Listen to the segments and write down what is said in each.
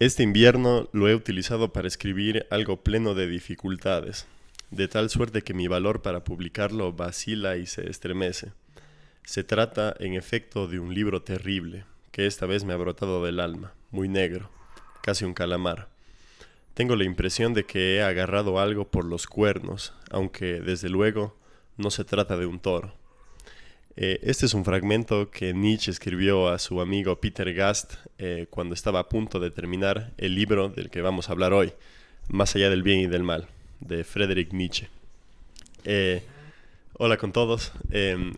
Este invierno lo he utilizado para escribir algo pleno de dificultades, de tal suerte que mi valor para publicarlo vacila y se estremece. Se trata, en efecto, de un libro terrible, que esta vez me ha brotado del alma, muy negro, casi un calamar. Tengo la impresión de que he agarrado algo por los cuernos, aunque, desde luego, no se trata de un toro. Este es un fragmento que Nietzsche escribió a su amigo Peter Gast cuando estaba a punto de terminar el libro del que vamos a hablar hoy, Más allá del bien y del mal, de Friedrich Nietzsche. Eh, Hola con todos.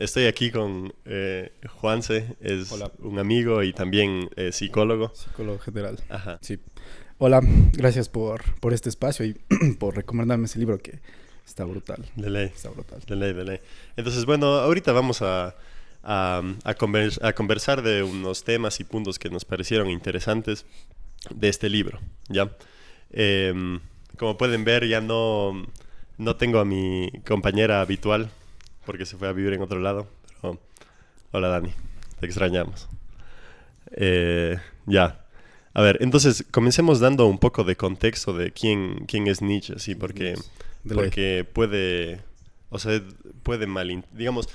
Estoy aquí con Juanse, es Hola, un amigo y también psicólogo. psicólogo general. Ajá, Sí. Hola, gracias por este espacio y por recomendarme ese libro que está brutal. de ley, Está brutal. de ley, de ley. Entonces, bueno, ahorita vamos a conversar de unos temas y puntos que nos parecieron interesantes de este libro, ¿ya? Em, Como pueden ver, ya no tengo a mi compañera habitual porque se fue a vivir en otro lado. Pero, hola Dani, te extrañamos. Ya. A ver, entonces comencemos dando un poco de contexto de quién es Nietzsche, sí, De ley. porque puede, o sea, puede digamos,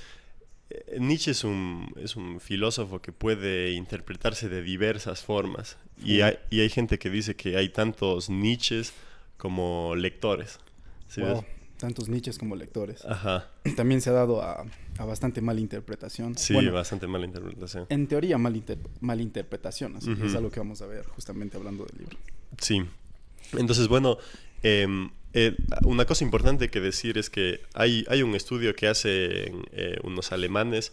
Nietzsche es un filósofo que puede interpretarse de diversas formas Full. y hay gente que dice que hay tantos Nietzsches como lectores, ¿sí ves? Wow, tantos nichos como lectores. Ajá, También se ha dado a bastante mala interpretación. sí, Bueno, bastante mala interpretación. en teoría mala interpretación, así que es Ujú. algo que vamos a ver justamente hablando del libro. Sí, entonces bueno, una cosa importante que decir es que hay un estudio que hacen unos alemanes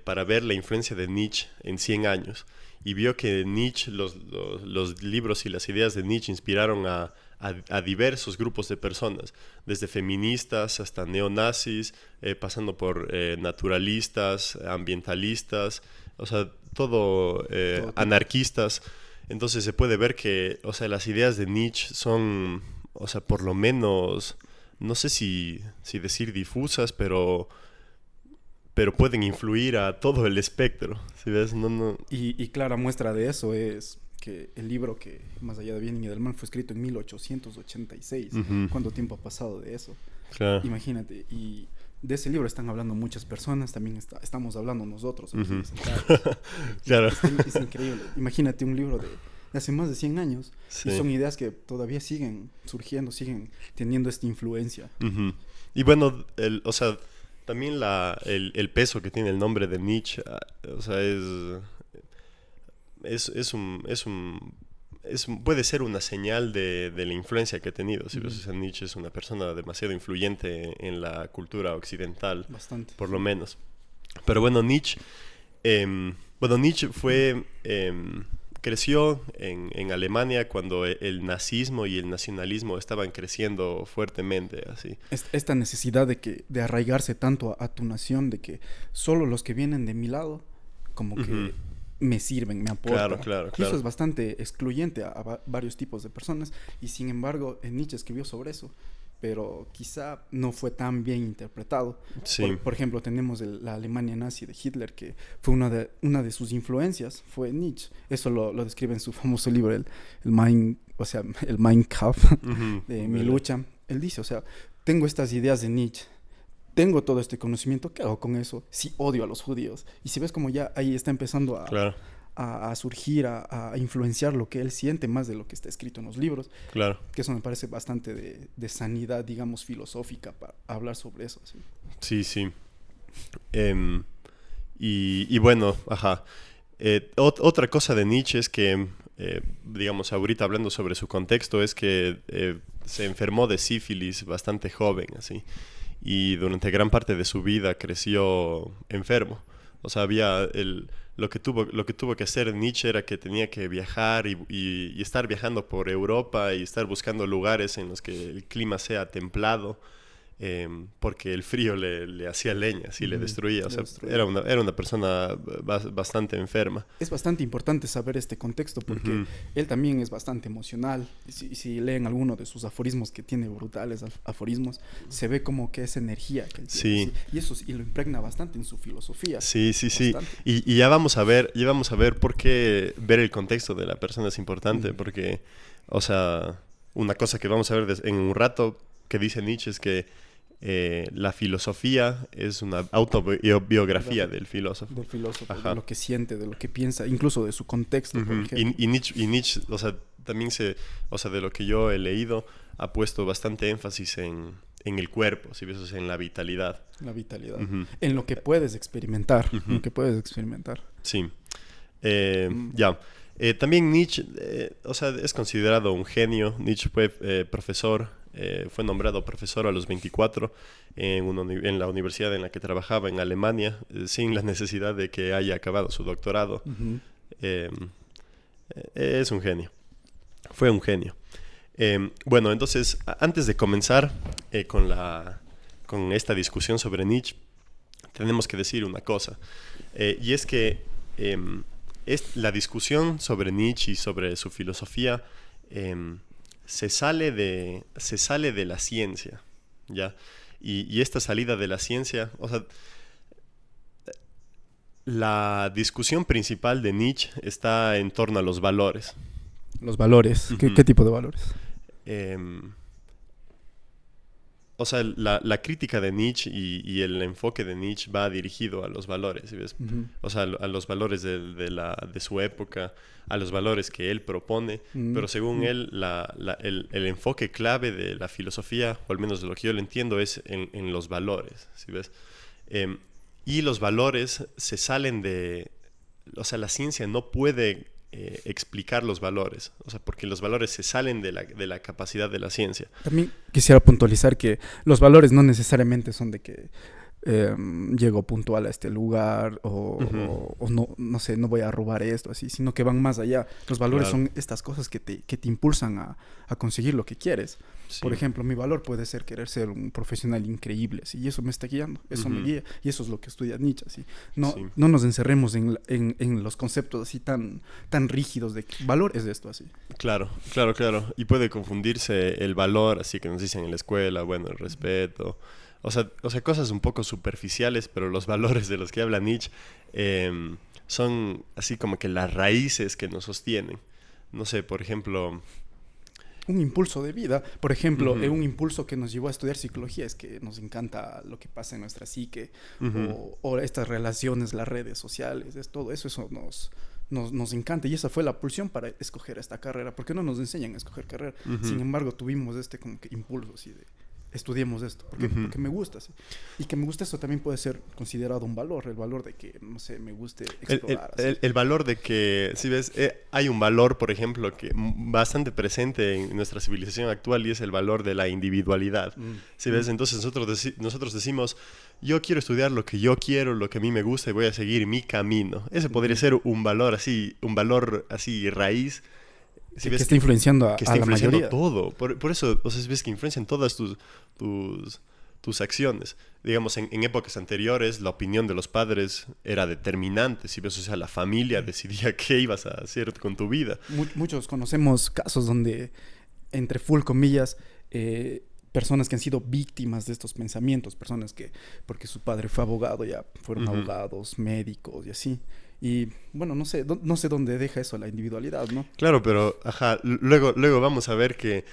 para ver la influencia de Nietzsche en 100 años y vio que Nietzsche, los libros y las ideas de Nietzsche inspiraron a diversos grupos de personas, desde feministas hasta neonazis, pasando por naturalistas, ambientalistas, o sea, todo Todo tipo. anarquistas. Entonces se puede ver que, o sea, las ideas de Nietzsche son, o sea, por lo menos, no sé si decir difusas, pero pueden influir a todo el espectro. ¿Sí ves? No, no. Y clara muestra de eso es que el libro que Más allá de bien y del mal fue escrito en 1886. Ujú, ¿Cuánto tiempo ha pasado de eso? claro. Imagínate, y de ese libro están hablando muchas personas, también estamos hablando nosotros aquí Ujú. sentados. Claro. Es increíble. Imagínate un libro de hace más de 100 años y Sí. son ideas que todavía siguen surgiendo, siguen teniendo esta influencia. Ujú. Y bueno, o sea, también el peso que tiene el nombre de Nietzsche, o sea, es un, es un, puede ser una señal de la influencia que ha tenido. Si ves, Ujú. o sea, Nietzsche es una persona demasiado influyente en la cultura occidental, Bastante, por lo sí. menos. Pero bueno, Nietzsche creció en Alemania cuando el nazismo y el nacionalismo estaban creciendo fuertemente, así. Esta necesidad de arraigarse tanto a tu nación, de que solo los que vienen de mi lado, como Ujú. que me sirven, me Claro, aportan. claro, Y eso claro. es bastante excluyente a varios tipos de personas. Y sin embargo, Nietzsche escribió sobre eso, pero quizá no fue tan bien interpretado. Sí. Por ejemplo, tenemos la Alemania nazi de Hitler, que fue una de sus influencias, fue Nietzsche. Eso lo describe en su famoso libro, o sea, el Mein Kampf, Ujú, de Mi dele. lucha. Él dice, o sea, tengo estas ideas de Nietzsche, tengo todo este conocimiento, ¿qué hago con eso? Si odio a los judíos. Y si ves como ya ahí está empezando Claro, a surgir, a influenciar lo que él siente más de lo que está escrito en los libros, claro. que eso me parece bastante de sanidad, digamos, filosófica para hablar sobre eso. ¿Sí? Sí, sí. Em, y bueno, ajá. Otra cosa de Nietzsche es que, digamos, ahorita hablando sobre su contexto, es que se enfermó de sífilis bastante joven, así. Y durante gran parte de su vida creció enfermo. O sea, lo que tuvo que hacer Nietzsche era que tenía que viajar y estar viajando por Europa y estar buscando lugares en los que el clima sea templado porque el frío le hacía leña, sí, le destruía. O sea, destruía. era una persona bastante enferma. Es bastante importante saber este contexto porque él también es bastante emocional. Si leen alguno de sus aforismos, que tiene brutales aforismos, se ve como que esa energía que él tiene, Sí. ¿sí? Y lo impregna bastante en su filosofía. Sí, sí, sí. Bastante. Y ya vamos a ver por qué ver el contexto de la persona es importante, porque, o sea, una cosa que vamos a ver en un rato que dice Nietzsche es que la filosofía es una autobiografía del filósofo. Del filósofo, Ajá. de lo que siente, de lo que piensa, incluso de su contexto, por ejemplo. Y Nietzsche, o sea, también o sea, de lo que yo he leído, ha puesto bastante énfasis en el cuerpo, si ves, o sea, en la vitalidad. La vitalidad. Ujú. En lo que puedes experimentar. Ujú. En lo que puedes experimentar. Sí. Ya. También Nietzsche, o sea, es considerado un genio. Nietzsche fue profesor, fue nombrado profesor a los 24 en la universidad en la que trabajaba en Alemania, sin la necesidad de que haya acabado su doctorado. Ujú. Eh, es un genio. Fue un genio. Bueno, entonces, antes de comenzar con esta discusión sobre Nietzsche, tenemos que decir una cosa. Y es que la discusión sobre Nietzsche y sobre su filosofía se sale de la ciencia, ¿ya? Y esta salida de la ciencia, o sea, la discusión principal de Nietzsche está en torno a los valores. Los valores. Ujú. ¿Qué tipo de valores? O sea, la crítica de Nietzsche y el enfoque de Nietzsche va dirigido a los valores, ¿sí ves? Ujú. O sea, a los valores de su época, a los valores que él propone, pero según él, el enfoque clave de la filosofía, o al menos de lo que yo lo entiendo, es en los valores, ¿sí ves? Y los valores se salen de... O sea, la ciencia no puede explicar los valores, o sea, porque los valores se salen de la capacidad de la ciencia. También quisiera puntualizar que los valores no necesariamente son de que llego puntual a este lugar o no sé, no voy a robar esto, así, sino que van más allá. Los valores Claro. son estas cosas que te impulsan a conseguir lo que quieres. Sí. Por ejemplo, mi valor puede ser querer ser un profesional increíble, ¿sí? Y eso me está guiando, eso me guía, y eso es lo que estudia Nietzsche, ¿sí? No nos encerremos en los conceptos así tan rígidos de valores de esto, así. Claro. Y puede confundirse el valor, así que nos dicen en la escuela, bueno, el respeto. O sea, cosas un poco superficiales, pero los valores de los que habla Nietzsche son así como que las raíces que nos sostienen. No sé, por ejemplo... Un impulso de vida. Por ejemplo, un impulso que nos llevó a estudiar psicología es que nos encanta lo que pasa en nuestra psique o estas relaciones, las redes sociales, todo eso nos encanta, y esa fue la pulsión para escoger esta carrera, porque no nos enseñan a escoger carrera. Sin embargo, tuvimos como que impulso así de estudiemos esto, porque me gusta, ¿sí? Y que me gusta eso también puede ser considerado un valor, el valor de que, no sé, me guste explorar. El valor de que, si ves, hay un valor, por ejemplo, que bastante presente en nuestra civilización actual, y es el valor de la individualidad. Si ves, entonces nosotros decimos, yo quiero estudiar lo que yo quiero, lo que a mí me gusta, y voy a seguir mi camino. Ese podría ser un valor así raíz. Si que ves está influenciando a la mayoría. Todo. Por eso, o sea, ves que influencian todas tus acciones. Digamos, en épocas anteriores, la opinión de los padres era determinante. Si ves, o sea, la familia decidía qué ibas a hacer con tu vida. Muchos conocemos casos donde, entre full comillas, personas que han sido víctimas de estos pensamientos, personas que, porque su padre fue abogado, ya fueron abogados, médicos y así. Y bueno, no sé dónde deja eso la individualidad, ¿no? Claro, pero luego vamos a ver que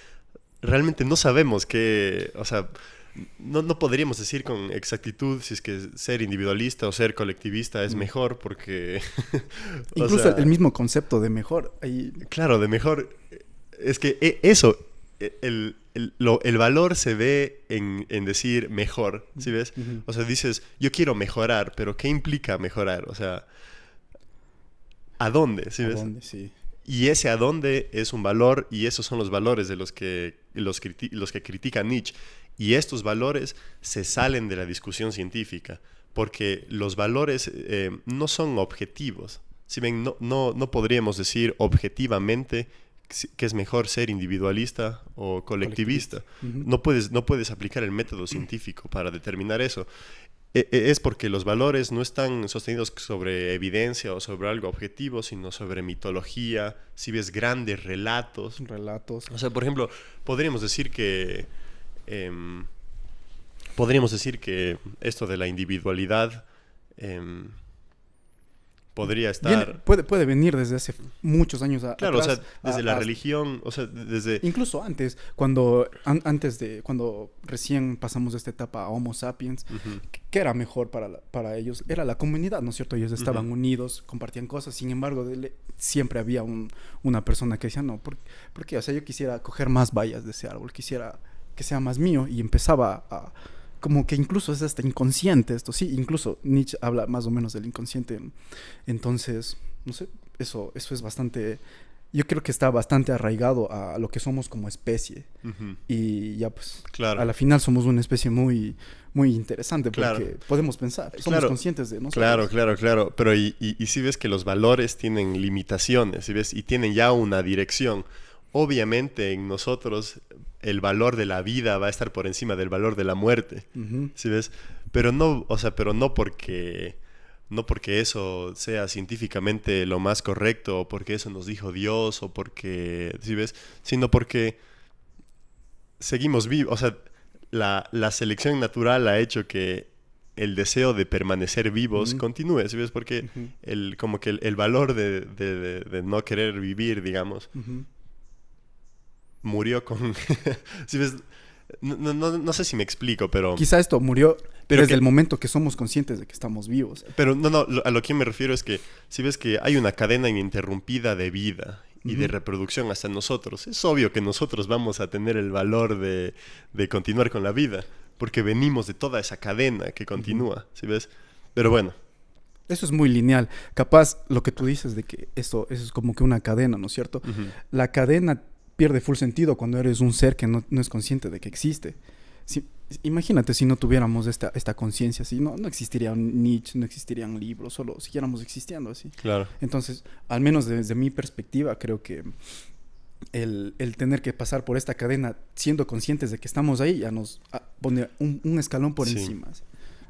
realmente no sabemos qué, o sea, no podríamos decir con exactitud si es que ser individualista o ser colectivista es mejor, porque... Incluso el mismo concepto de mejor. Claro, de mejor. Es que eso, el valor se ve en decir mejor, ¿sí ves? O sea, dices, yo quiero mejorar, pero ¿qué implica mejorar? O sea... ¿A dónde? ¿Sí ves? ¿A dónde? Sí. Y ese a dónde es un valor, y esos son los valores de los que critica Nietzsche. Y estos valores se salen de la discusión científica, porque los valores no son objetivos. Si ven, no podríamos decir objetivamente que es mejor ser individualista o colectivista. Uh-huh. No puedes aplicar el método científico para determinar eso. Es porque los valores no están sostenidos sobre evidencia o sobre algo objetivo, sino sobre mitología, si ves grandes relatos. Relatos. O sea, por ejemplo, podríamos decir que esto de la individualidad podría estar... Puede venir desde hace muchos años claro, atrás. O sea, desde la religión, o sea, desde... Incluso antes, cuando recién pasamos de esta etapa a Homo sapiens, Uh-huh. ¿qué era mejor para ellos? Era la comunidad, ¿no es cierto? Ellos estaban Uh-huh. unidos, compartían cosas, sin embargo, siempre había una persona que decía, no, ¿por qué? O sea, yo quisiera coger más bayas de ese árbol, quisiera que sea más mío, y empezaba a... Como que incluso es hasta inconsciente esto, sí, incluso Nietzsche habla más o menos del inconsciente. Entonces, no sé, eso es bastante... Yo creo que está bastante arraigado a lo que somos como especie. Uh-huh. Y ya pues, claro. a la final somos una especie muy, muy interesante porque claro. podemos pensar, somos claro. conscientes de nosotros. Claro. Pero y si ves que los valores tienen limitaciones, ¿sí ves? Y tienen ya una dirección. Obviamente en nosotros el valor de la vida va a estar por encima del valor de la muerte, Uh-huh. ¿sí ves? Pero no porque eso sea científicamente lo más correcto, o porque eso nos dijo Dios, o porque, ¿sí ves? Sino porque seguimos vivos. O sea, la selección natural ha hecho que el deseo de permanecer vivos Uh-huh. continúe, ¿sí ves? Porque Uh-huh. como que el valor de no querer vivir, digamos, Uh-huh. murió con... ¿Sí ves? No sé si me explico, pero... Quizá esto murió pero desde el momento que somos conscientes de que estamos vivos. Pero a lo que me refiero es que si ves que hay una cadena ininterrumpida de vida y de reproducción hasta nosotros, es obvio que nosotros vamos a tener el valor de continuar con la vida, porque venimos de toda esa cadena que continúa, ¿sí ves? Pero bueno. Eso es muy lineal. Capaz lo que tú dices de que eso es como que una cadena, ¿no es cierto? Uh-huh. La cadena pierde full sentido cuando eres un ser que no es consciente de que existe. Imagínate si no tuviéramos esta conciencia así, no existiría un Nietzsche, no existirían libros, solo siguiéramos existiendo así. Claro. Entonces, al menos desde mi perspectiva, creo que el tener que pasar por esta cadena siendo conscientes de que estamos ahí ya nos pone un escalón por encima.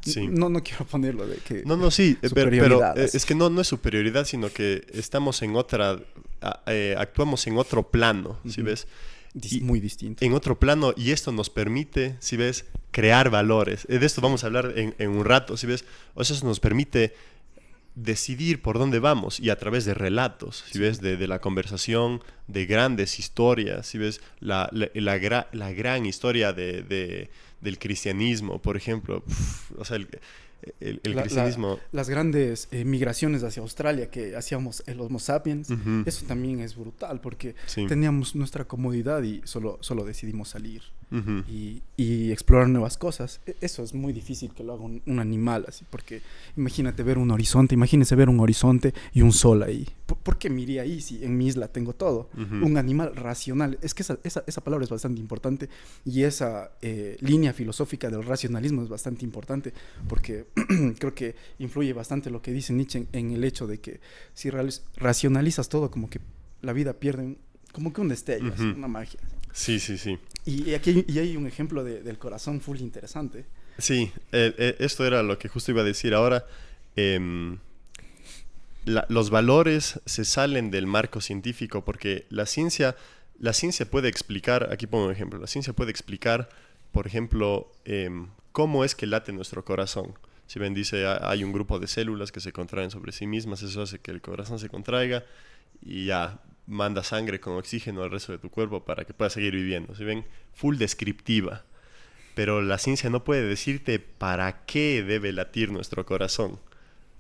Sí. No quiero ponerlo de que... Sí, pero así. es que no es superioridad, sino que estamos en actuamos en otro plano, ¿sí ves? Muy distinto. En otro plano, y esto nos permite, si ves, crear valores. De esto vamos a hablar en un rato, si ves. O sea, eso nos permite decidir por dónde vamos, y a través de relatos, si ves, de la conversación, de grandes historias, si ves, la gran historia del cristianismo, por ejemplo. O sea, el cristianismo... Las grandes migraciones hacia Australia que hacíamos el Homo sapiens, Uh-huh. eso también es brutal porque Sí. teníamos nuestra comodidad y solo decidimos salir Uh-huh. y explorar nuevas cosas. Eso es muy difícil que lo haga un animal así, porque imagínense ver un horizonte y un sol ahí. ¿Por qué me iría ahí si en mi isla tengo todo? Uh-huh. Un animal racional. Es que esa palabra es bastante importante, y esa línea filosófica del racionalismo es bastante importante porque creo que influye bastante lo que dice Nietzsche en el hecho de que si racionalizas todo, como que la vida pierde como que un destello, Uh-huh. así, una magia. Sí. Y aquí hay un ejemplo del corazón full interesante. Sí, esto era lo que justo iba a decir ahora. Los valores se salen del marco científico porque la ciencia puede explicar, aquí pongo un ejemplo, la ciencia puede explicar, por ejemplo, cómo es que late nuestro corazón. Si ven, dice, hay un grupo de células que se contraen sobre sí mismas, eso hace que el corazón se contraiga y ya manda sangre con oxígeno al resto de tu cuerpo para que puedas seguir viviendo. Si ven, full descriptiva. Pero la ciencia no puede decirte para qué debe latir nuestro corazón.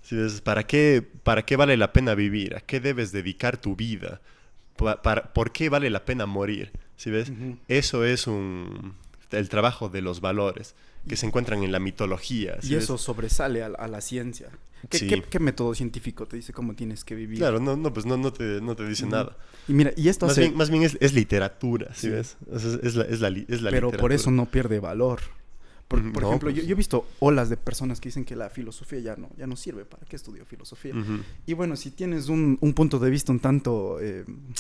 ¿Sí ves? ¿Para qué vale la pena vivir? ¿A qué debes dedicar tu vida? ¿Por qué vale la pena morir? ¿Sí ves? Uh-huh. Eso es el trabajo de los valores que se encuentran en la mitología. ¿Sí Y ves? eso sobresale a la ciencia. Sí. ¿Qué método científico te dice cómo tienes que vivir? Claro, pues no te dice nada. Y mira, y esto más bien es literatura, ¿sí ves? Es la Pero literatura. por eso no pierde valor. Por No, ejemplo, pues. yo he visto olas de personas que dicen que la filosofía ya no sirve. ¿Para qué estudio filosofía? Ujú. Y bueno, si tienes un punto de vista un tanto,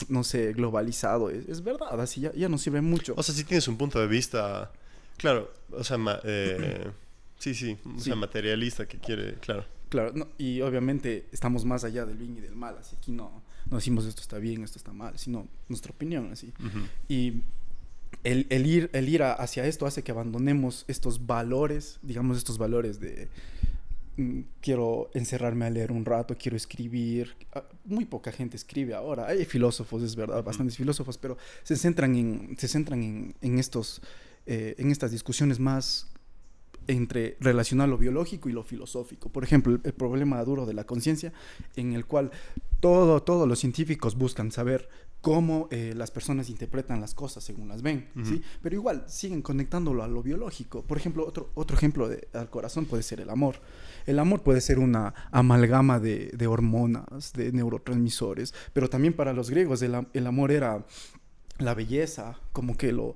no sé, globalizado, es verdad, así ya no sirve mucho. O sea, si tienes un punto de vista, claro, o sea, sí, sí, o sea, Sí, materialista que quiere, claro. claro, no, y obviamente estamos más allá del bien y del mal, así aquí no decimos esto está bien, esto está mal, sino nuestra opinión, así. Ujú. Y el ir hacia esto hace que abandonemos estos valores, digamos, estos valores de quiero encerrarme a leer un rato, quiero escribir. Muy poca gente escribe ahora. Hay filósofos, es verdad, Ujú. bastantes filósofos, pero se centran en estos, en estas discusiones más entre relacionar lo biológico y lo filosófico. Por ejemplo, el problema duro de la conciencia, en el cual todos los científicos buscan saber cómo las personas interpretan las cosas según las ven, Ujú. ¿sí? Pero igual siguen conectándolo a lo biológico. Por ejemplo, otro ejemplo al corazón puede ser el amor. El amor puede ser una amalgama de hormonas, de neurotransmisores, pero también para los griegos el amor era la belleza, como que lo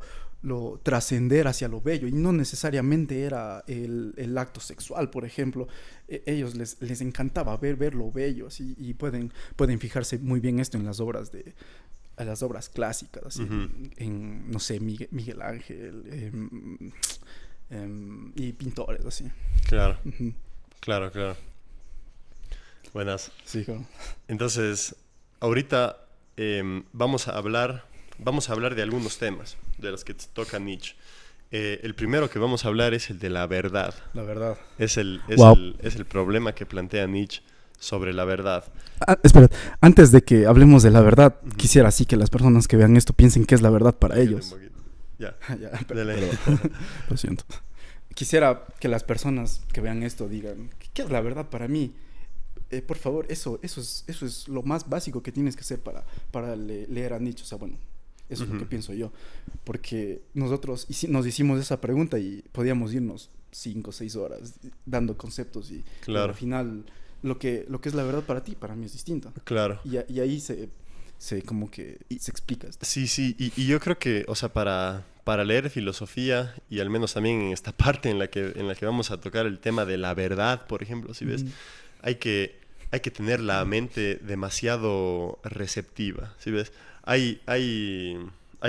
trascender hacia lo bello, y no necesariamente era el acto sexual, por ejemplo. Ellos les encantaba ver lo bello, así, y pueden fijarse muy bien esto en las obras clásicas, así, Ujú. no sé, Miguel Ángel, y pintores, así. Claro, Ujú. claro, claro. Buenas. Sí, claro. Entonces, ahorita vamos a hablar de algunos temas de los que toca Nietzsche. El primero que vamos a hablar es el de la verdad. La verdad. Es Wow. es el problema que plantea Nietzsche sobre la verdad. Espera, antes de que hablemos de la verdad, Ujú. quisiera así que las personas que vean esto piensen que es la verdad para Bájale un ellos. poquito. Ya, Ya, dale. lo siento. Quisiera que las personas que vean esto digan, ¿qué es la verdad para mí? Por favor, eso es lo más básico que tienes que hacer para leer a Nietzsche. O sea, bueno, eso es lo que Ujú. pienso yo. Porque nosotros nos hicimos esa pregunta y podíamos irnos 5 o 6 horas dando conceptos y al Claro, final lo que es la verdad para ti, para mí es distinto. claro. Y ahí se como que se explica esto. Sí, sí, y yo creo que, o sea, para leer filosofía, y al menos también en esta parte en la que vamos a tocar el tema de la verdad, por ejemplo, si ves, Ujú. hay que, hay que tener la mente demasiado receptiva, si ves. Hay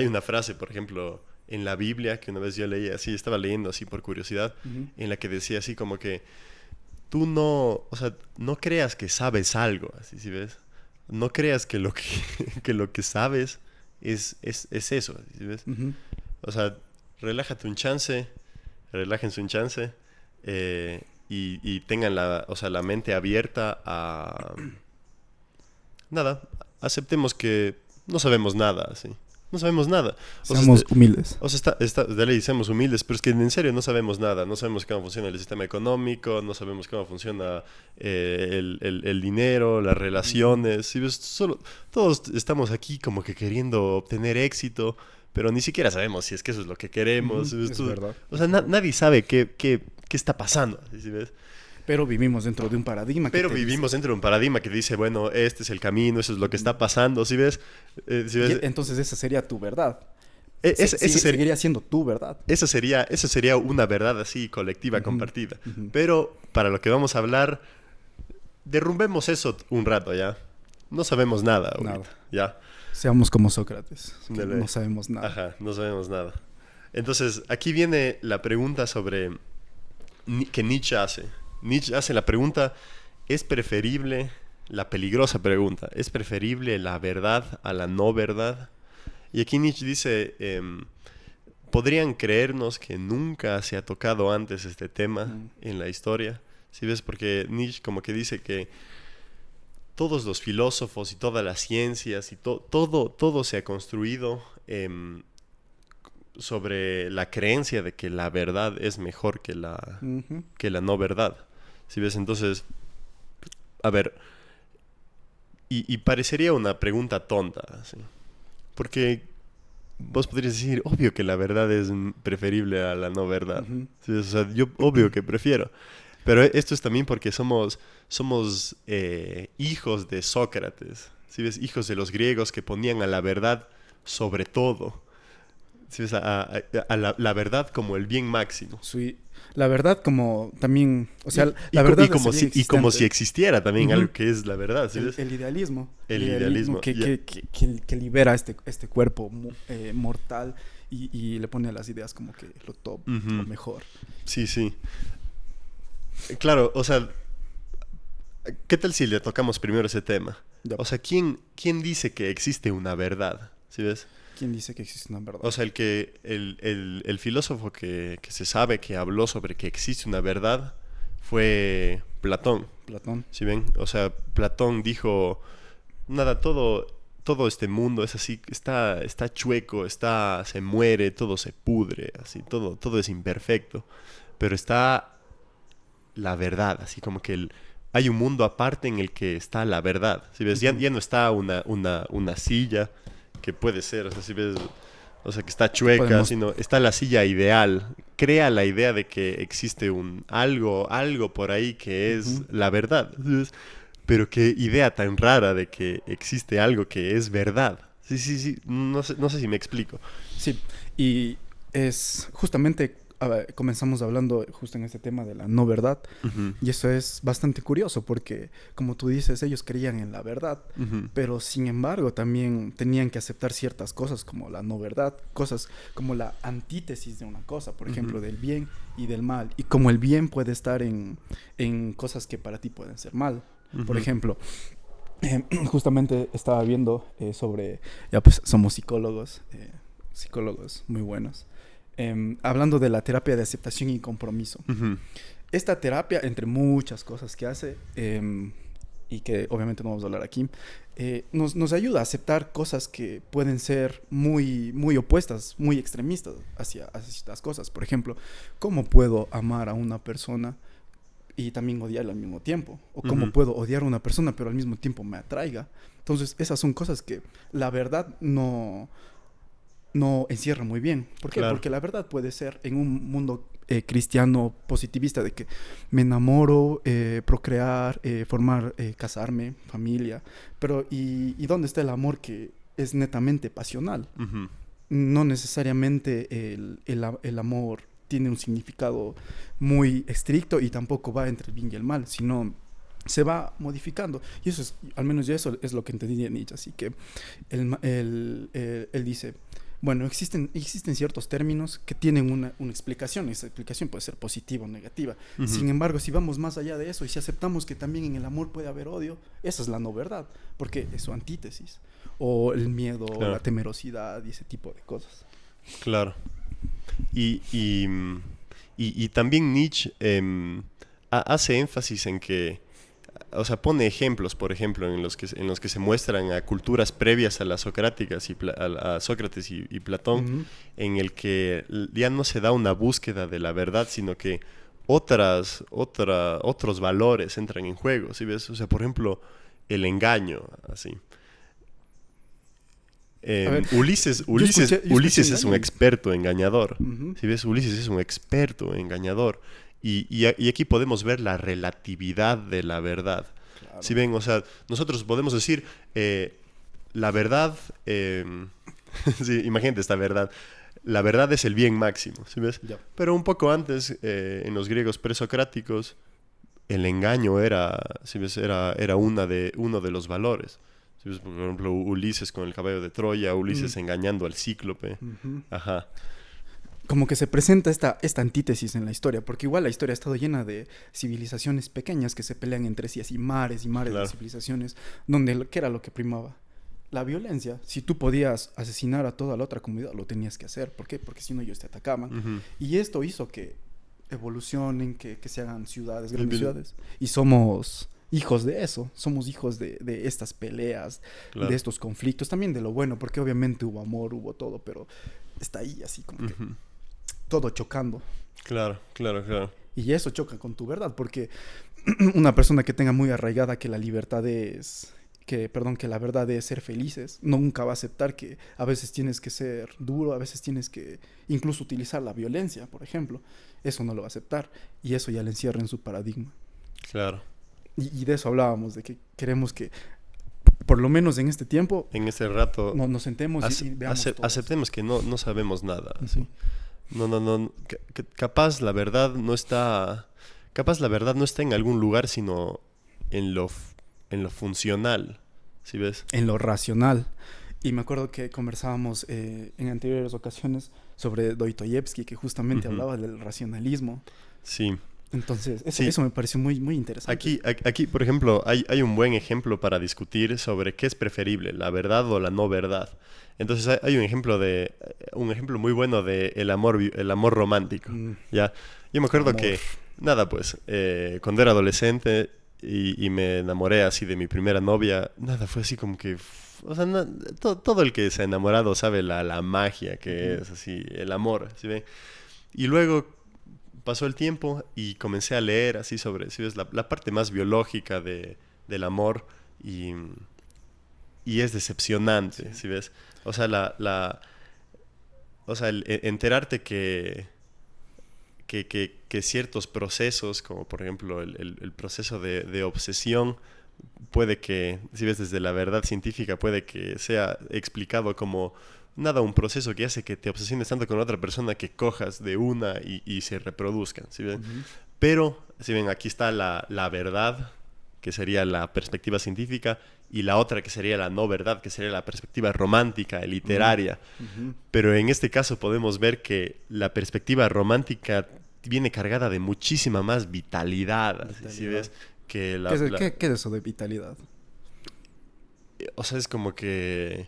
una frase, por ejemplo, en la Biblia, que una vez yo leí así, estaba leyendo así por curiosidad, Ujú. en la que decía así como que tú no, o sea, no creas que sabes algo, así, si ves. No creas que que lo que sabes es eso, ¿sí ves? Ujú. O sea, relájate un chance, relájense un chance, y tengan o sea, la mente abierta a... Nada, aceptemos que no sabemos nada, así. No sabemos nada. O sea, Seamos humildes. o sea, de ley seamos humildes, pero es que en serio no sabemos nada. No sabemos cómo funciona el sistema económico, no sabemos cómo funciona el dinero, las Ujú. relaciones. ¿Sí ves? Todos estamos aquí como que queriendo obtener éxito, pero ni siquiera sabemos si es que eso es lo que queremos. Ujú. ¿Sí ves? Es verdad, O sea, es verdad. nadie sabe qué está pasando. ¿Sí ves? Pero vivimos dentro de un paradigma que Pero te dice. vivimos dentro de un paradigma que dice, bueno, este es el camino, eso es lo que está pasando. ¿Sí ves? ¿Sí Y ves? entonces esa sería tu verdad. Ese Seguiría siendo tu verdad. eso sería una verdad así colectiva, Ujú. compartida. Ujú. Pero para lo que vamos a hablar, derrumbemos eso un rato ya. No sabemos nada Nada. ahorita, ya. Seamos como Sócrates, que Dele. no sabemos nada. Ajá, no sabemos nada. Entonces, aquí viene la pregunta sobre que Nietzsche hace. Nietzsche hace la pregunta, ¿es preferible, la peligrosa pregunta, ¿es preferible la verdad a la no verdad? Y aquí Nietzsche dice, podrían creernos que nunca se ha tocado antes este tema Mm. en la historia. ¿Sí ves? Porque Nietzsche como que dice que todos los filósofos y todas las ciencias y todo se ha construido sobre la creencia de que la verdad es mejor Ujú. que la no verdad. ¿Sí ves? Entonces, a ver, y parecería una pregunta tonta, ¿sí? Porque vos podrías decir, obvio que la verdad es preferible a la no verdad. Ujú. Sí, o sea, yo obvio que prefiero. Pero esto es también porque somos hijos de Sócrates. ¿Sí ves? Hijos de los griegos que ponían a la verdad sobre todo. ¿Sí ves? A la verdad como el bien máximo. Sí, la verdad como también, o sea, Y, la co- verdad y como es si, y como si existente. existiera también Ujú. algo que es la verdad, ¿sí ves? El idealismo. El El idealismo idealismo. Ya. que libera este cuerpo mortal y le pone a las ideas como que lo top, lo Ujú. mejor. Sí, sí. Claro, o sea, ¿qué tal si le tocamos primero ese tema? Ya. O sea, ¿quién dice que existe una verdad? ¿Sí ves? ¿Quién dice que existe una O verdad? sea, el filósofo que se sabe que habló sobre que existe una verdad fue Platón. Platón. ¿Sí ven? O sea, Platón dijo, nada, todo este mundo es así, está chueco, se muere, todo se pudre, así, todo es imperfecto. Pero está la verdad, así como que hay un mundo aparte en el que está la verdad. ¿Sí ves? Ya, Ujú. ya no está una silla que puede ser, o sea, si ves, o sea, que está Que chueca, podemos, sino está la silla ideal. Crea la idea de que existe algo por ahí que es ujú. la verdad. ¿Sí ves? Pero qué idea tan rara de que existe algo que es verdad. Sí, sí, sí, no sé si me explico. Sí, y es justamente, a ver, comenzamos hablando justo en este tema de la no verdad, Ujú, y eso es bastante curioso porque, como tú dices, ellos creían en la verdad, ujú, pero sin embargo también tenían que aceptar ciertas cosas como la no verdad, cosas como la antítesis de una cosa, por ujú, ejemplo, del bien y del mal, y como el bien puede estar en cosas que para ti pueden ser mal. Por ujú, ejemplo, justamente estaba viendo sobre, ya pues somos psicólogos, psicólogos muy buenos, hablando de la terapia de aceptación y compromiso. ujú, Esta terapia, entre muchas cosas que hace, y que obviamente no vamos a hablar aquí, nos ayuda a aceptar cosas que pueden ser muy opuestas, muy extremistas hacia estas cosas. Por ejemplo, ¿cómo puedo amar a una persona y también odiarla al mismo tiempo? O cómo ujú. puedo odiar a una persona pero al mismo tiempo me atraiga. Entonces, esas son cosas que la verdad no encierra muy bien. ¿Por qué? Claro. Porque la verdad puede ser en un mundo cristiano positivista de que me enamoro, procrear, formar, casarme, familia. Pero ¿y dónde está el amor que es netamente pasional? Ujú, No necesariamente el amor tiene un significado muy estricto y tampoco va entre el bien y el mal, sino se va modificando. Y eso es, al menos yo eso es lo que entendí de Nietzsche. Así que él dice, bueno, existen ciertos términos que tienen una explicación. Esa explicación puede ser positiva o negativa. ujú. Sin embargo, si vamos más allá de eso y si aceptamos que también en el amor puede haber odio, esa es la no verdad, porque es su antítesis. O el miedo, o la Claro, temerosidad y ese tipo de cosas. claro. Y, y, mm, y también Nietzsche hace énfasis en que, o sea, pone ejemplos, por ejemplo, en los que se muestran a culturas previas a las socráticas a Sócrates y Platón, Ujú. en el que ya no se da una búsqueda de la verdad, sino que otros valores entran en juego, ¿sí ves? O sea, por ejemplo, el engaño, así. A ver, Ulises, Ulises, yo escuché Ulises es un engaño. experto engañador. Ujú. Si ves, Ulises es un experto engañador. Y aquí podemos ver la relatividad de la verdad. Si Claro. ven, o sea, nosotros podemos decir, la verdad, sí, imagínate esta verdad, la verdad es el bien máximo, ¿sí ves? Ya. Pero un poco antes, en los griegos presocráticos, el engaño era, ¿sí ves? Era uno de los valores. ¿Sí ves? Por ejemplo, Ulises con el caballo de Troya, Mm, Ulises engañando al cíclope. ujú. Ajá, Como que se presenta esta antítesis en la historia, porque igual la historia ha estado llena de civilizaciones pequeñas que se pelean entre sí, así mares y mares de claro. civilizaciones, donde ¿qué era lo que primaba? La violencia. Si tú podías asesinar a toda la otra comunidad, lo tenías que hacer. ¿Por qué? Porque si no ellos te atacaban. Ujú. Y esto hizo que evolucionen, que se hagan ciudades, El grandes vil- ciudades. Y somos hijos de eso, somos hijos de estas peleas, de Claro. estos conflictos, también de lo bueno, porque obviamente hubo amor, hubo todo, pero está ahí así como que Ujú. todo chocando. Claro, claro, claro. Y eso choca con tu verdad, porque una persona que tenga muy arraigada que la libertad es, que la verdad es ser felices, nunca va a aceptar que a veces tienes que ser duro, a veces tienes que incluso utilizar la violencia, por ejemplo. Eso no lo va a aceptar y eso ya le encierra en su paradigma. Claro. Y de eso hablábamos, de que queremos que por lo menos en este tiempo, en este rato, nos sentemos y veamos todo aceptemos que no sabemos nada. esto. ¿Sí? No. Capaz la verdad no está en algún lugar, sino en lo funcional, ¿sí ves? En lo racional. Y me acuerdo que conversábamos en anteriores ocasiones sobre Dostoyevsky, que justamente hablaba del racionalismo. Sí. Entonces, eso me pareció muy, muy interesante. Aquí, por ejemplo, hay un buen ejemplo para discutir sobre qué es preferible, la verdad o la no verdad. Entonces hay un ejemplo muy bueno de el amor romántico. ¿Ya? Yo me acuerdo que, nada, pues, cuando era adolescente y me enamoré así de mi primera novia, nada, fue así como que... O sea, todo el que se ha enamorado sabe la magia que es así, el amor, ¿sí ve? Y luego pasó el tiempo y comencé a leer así sobre, ¿sí ves? La parte más biológica del amor y es decepcionante, ¿sí ves? O sea, el enterarte que ciertos procesos, como por ejemplo el proceso de obsesión, puede que, si ves desde la verdad científica, puede que sea explicado como nada, un proceso que hace que te obsesiones tanto con otra persona que cojas de una y se reproduzcan, ¿sí ven? Pero, si ven, aquí está la verdad, que sería la perspectiva científica, y la otra que sería la no verdad, que sería la perspectiva romántica, literaria. Pero en este caso podemos ver que la perspectiva romántica viene cargada de muchísima más vitalidad. ¿Sí ves? Que ¿Qué es eso de vitalidad? O sea, es como que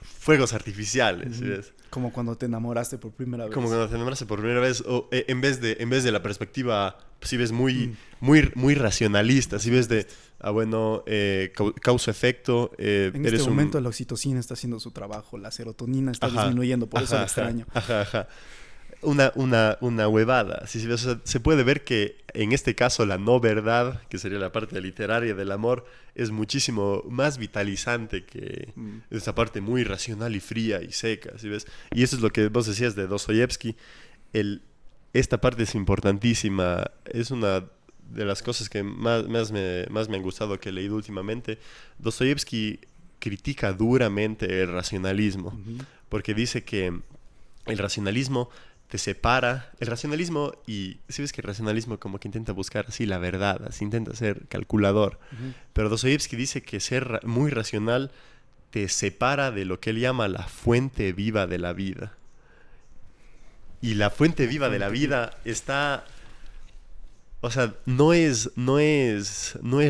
fuegos artificiales, ¿sí ves? Como cuando te enamoraste por primera vez. Como cuando te enamoraste por primera vez, o en vez de la perspectiva, si ves, muy racionalista, si ves de, bueno, causa-efecto. En este momento la oxitocina está haciendo su trabajo, la serotonina está disminuyendo, por eso lo extraño. Una huevada. ¿Sí? O sea, se puede ver que en este caso la no verdad, que sería la parte literaria del amor, es muchísimo más vitalizante que esa parte muy racional y fría y seca. ¿Sí ves? Y eso es lo que vos decías de Dostoyevsky. Esta parte es importantísima. Es una de las cosas que más me han gustado que he leído últimamente. Dostoyevsky critica duramente el racionalismo, porque dice que el racionalismo te separa. El racionalismo, y si ves que el racionalismo como que intenta buscar así la verdad, así intenta ser calculador. Pero Dostoyevsky dice que ser muy racional te separa de lo que él llama la fuente viva de la vida. Y la fuente viva de la vida está... O sea, no es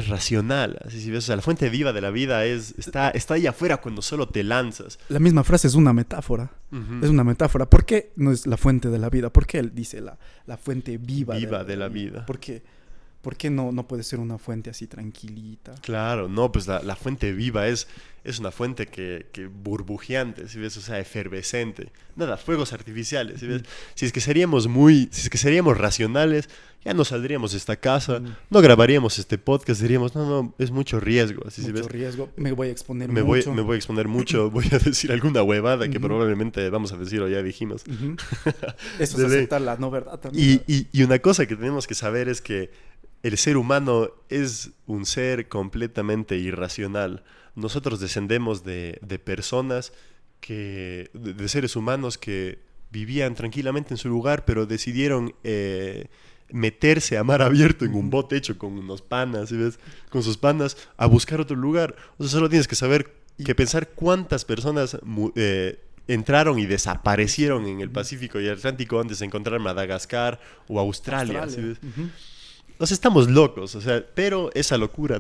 racional. Así, si ves, o sea, la fuente viva de la vida está ahí afuera cuando solo te lanzas. La misma frase es una metáfora. Es una metáfora. ¿Por qué no es la fuente de la vida? ¿Por qué él dice la fuente viva de la vida? ¿Por qué no puede ser una fuente así tranquilita? Claro, no, pues la fuente viva es una fuente que burbujeante, ¿sí ves? O sea, efervescente. Nada, fuegos artificiales, ¿sí ves? Si es que seríamos racionales, ya no saldríamos de esta casa, no grabaríamos este podcast, diríamos, no, es mucho riesgo. Así, mucho riesgo, me voy a exponer mucho. Me voy a exponer mucho, voy a decir alguna huevada que probablemente vamos a decir o ya dijimos. Eso es aceptar la no verdad también. Y una cosa que tenemos que saber es que el ser humano es un ser completamente irracional. Nosotros descendemos de personas de seres humanos que vivían tranquilamente en su lugar, pero decidieron meterse a mar abierto en un bote hecho con unos panas, ¿sí ves? Con sus panas, a buscar otro lugar. O sea, solo tienes que saber, pensar cuántas personas entraron y desaparecieron en el Pacífico y el Atlántico antes de encontrar Madagascar o Australia. ¿Sí ves? O sea, estamos locos, o sea, pero esa locura,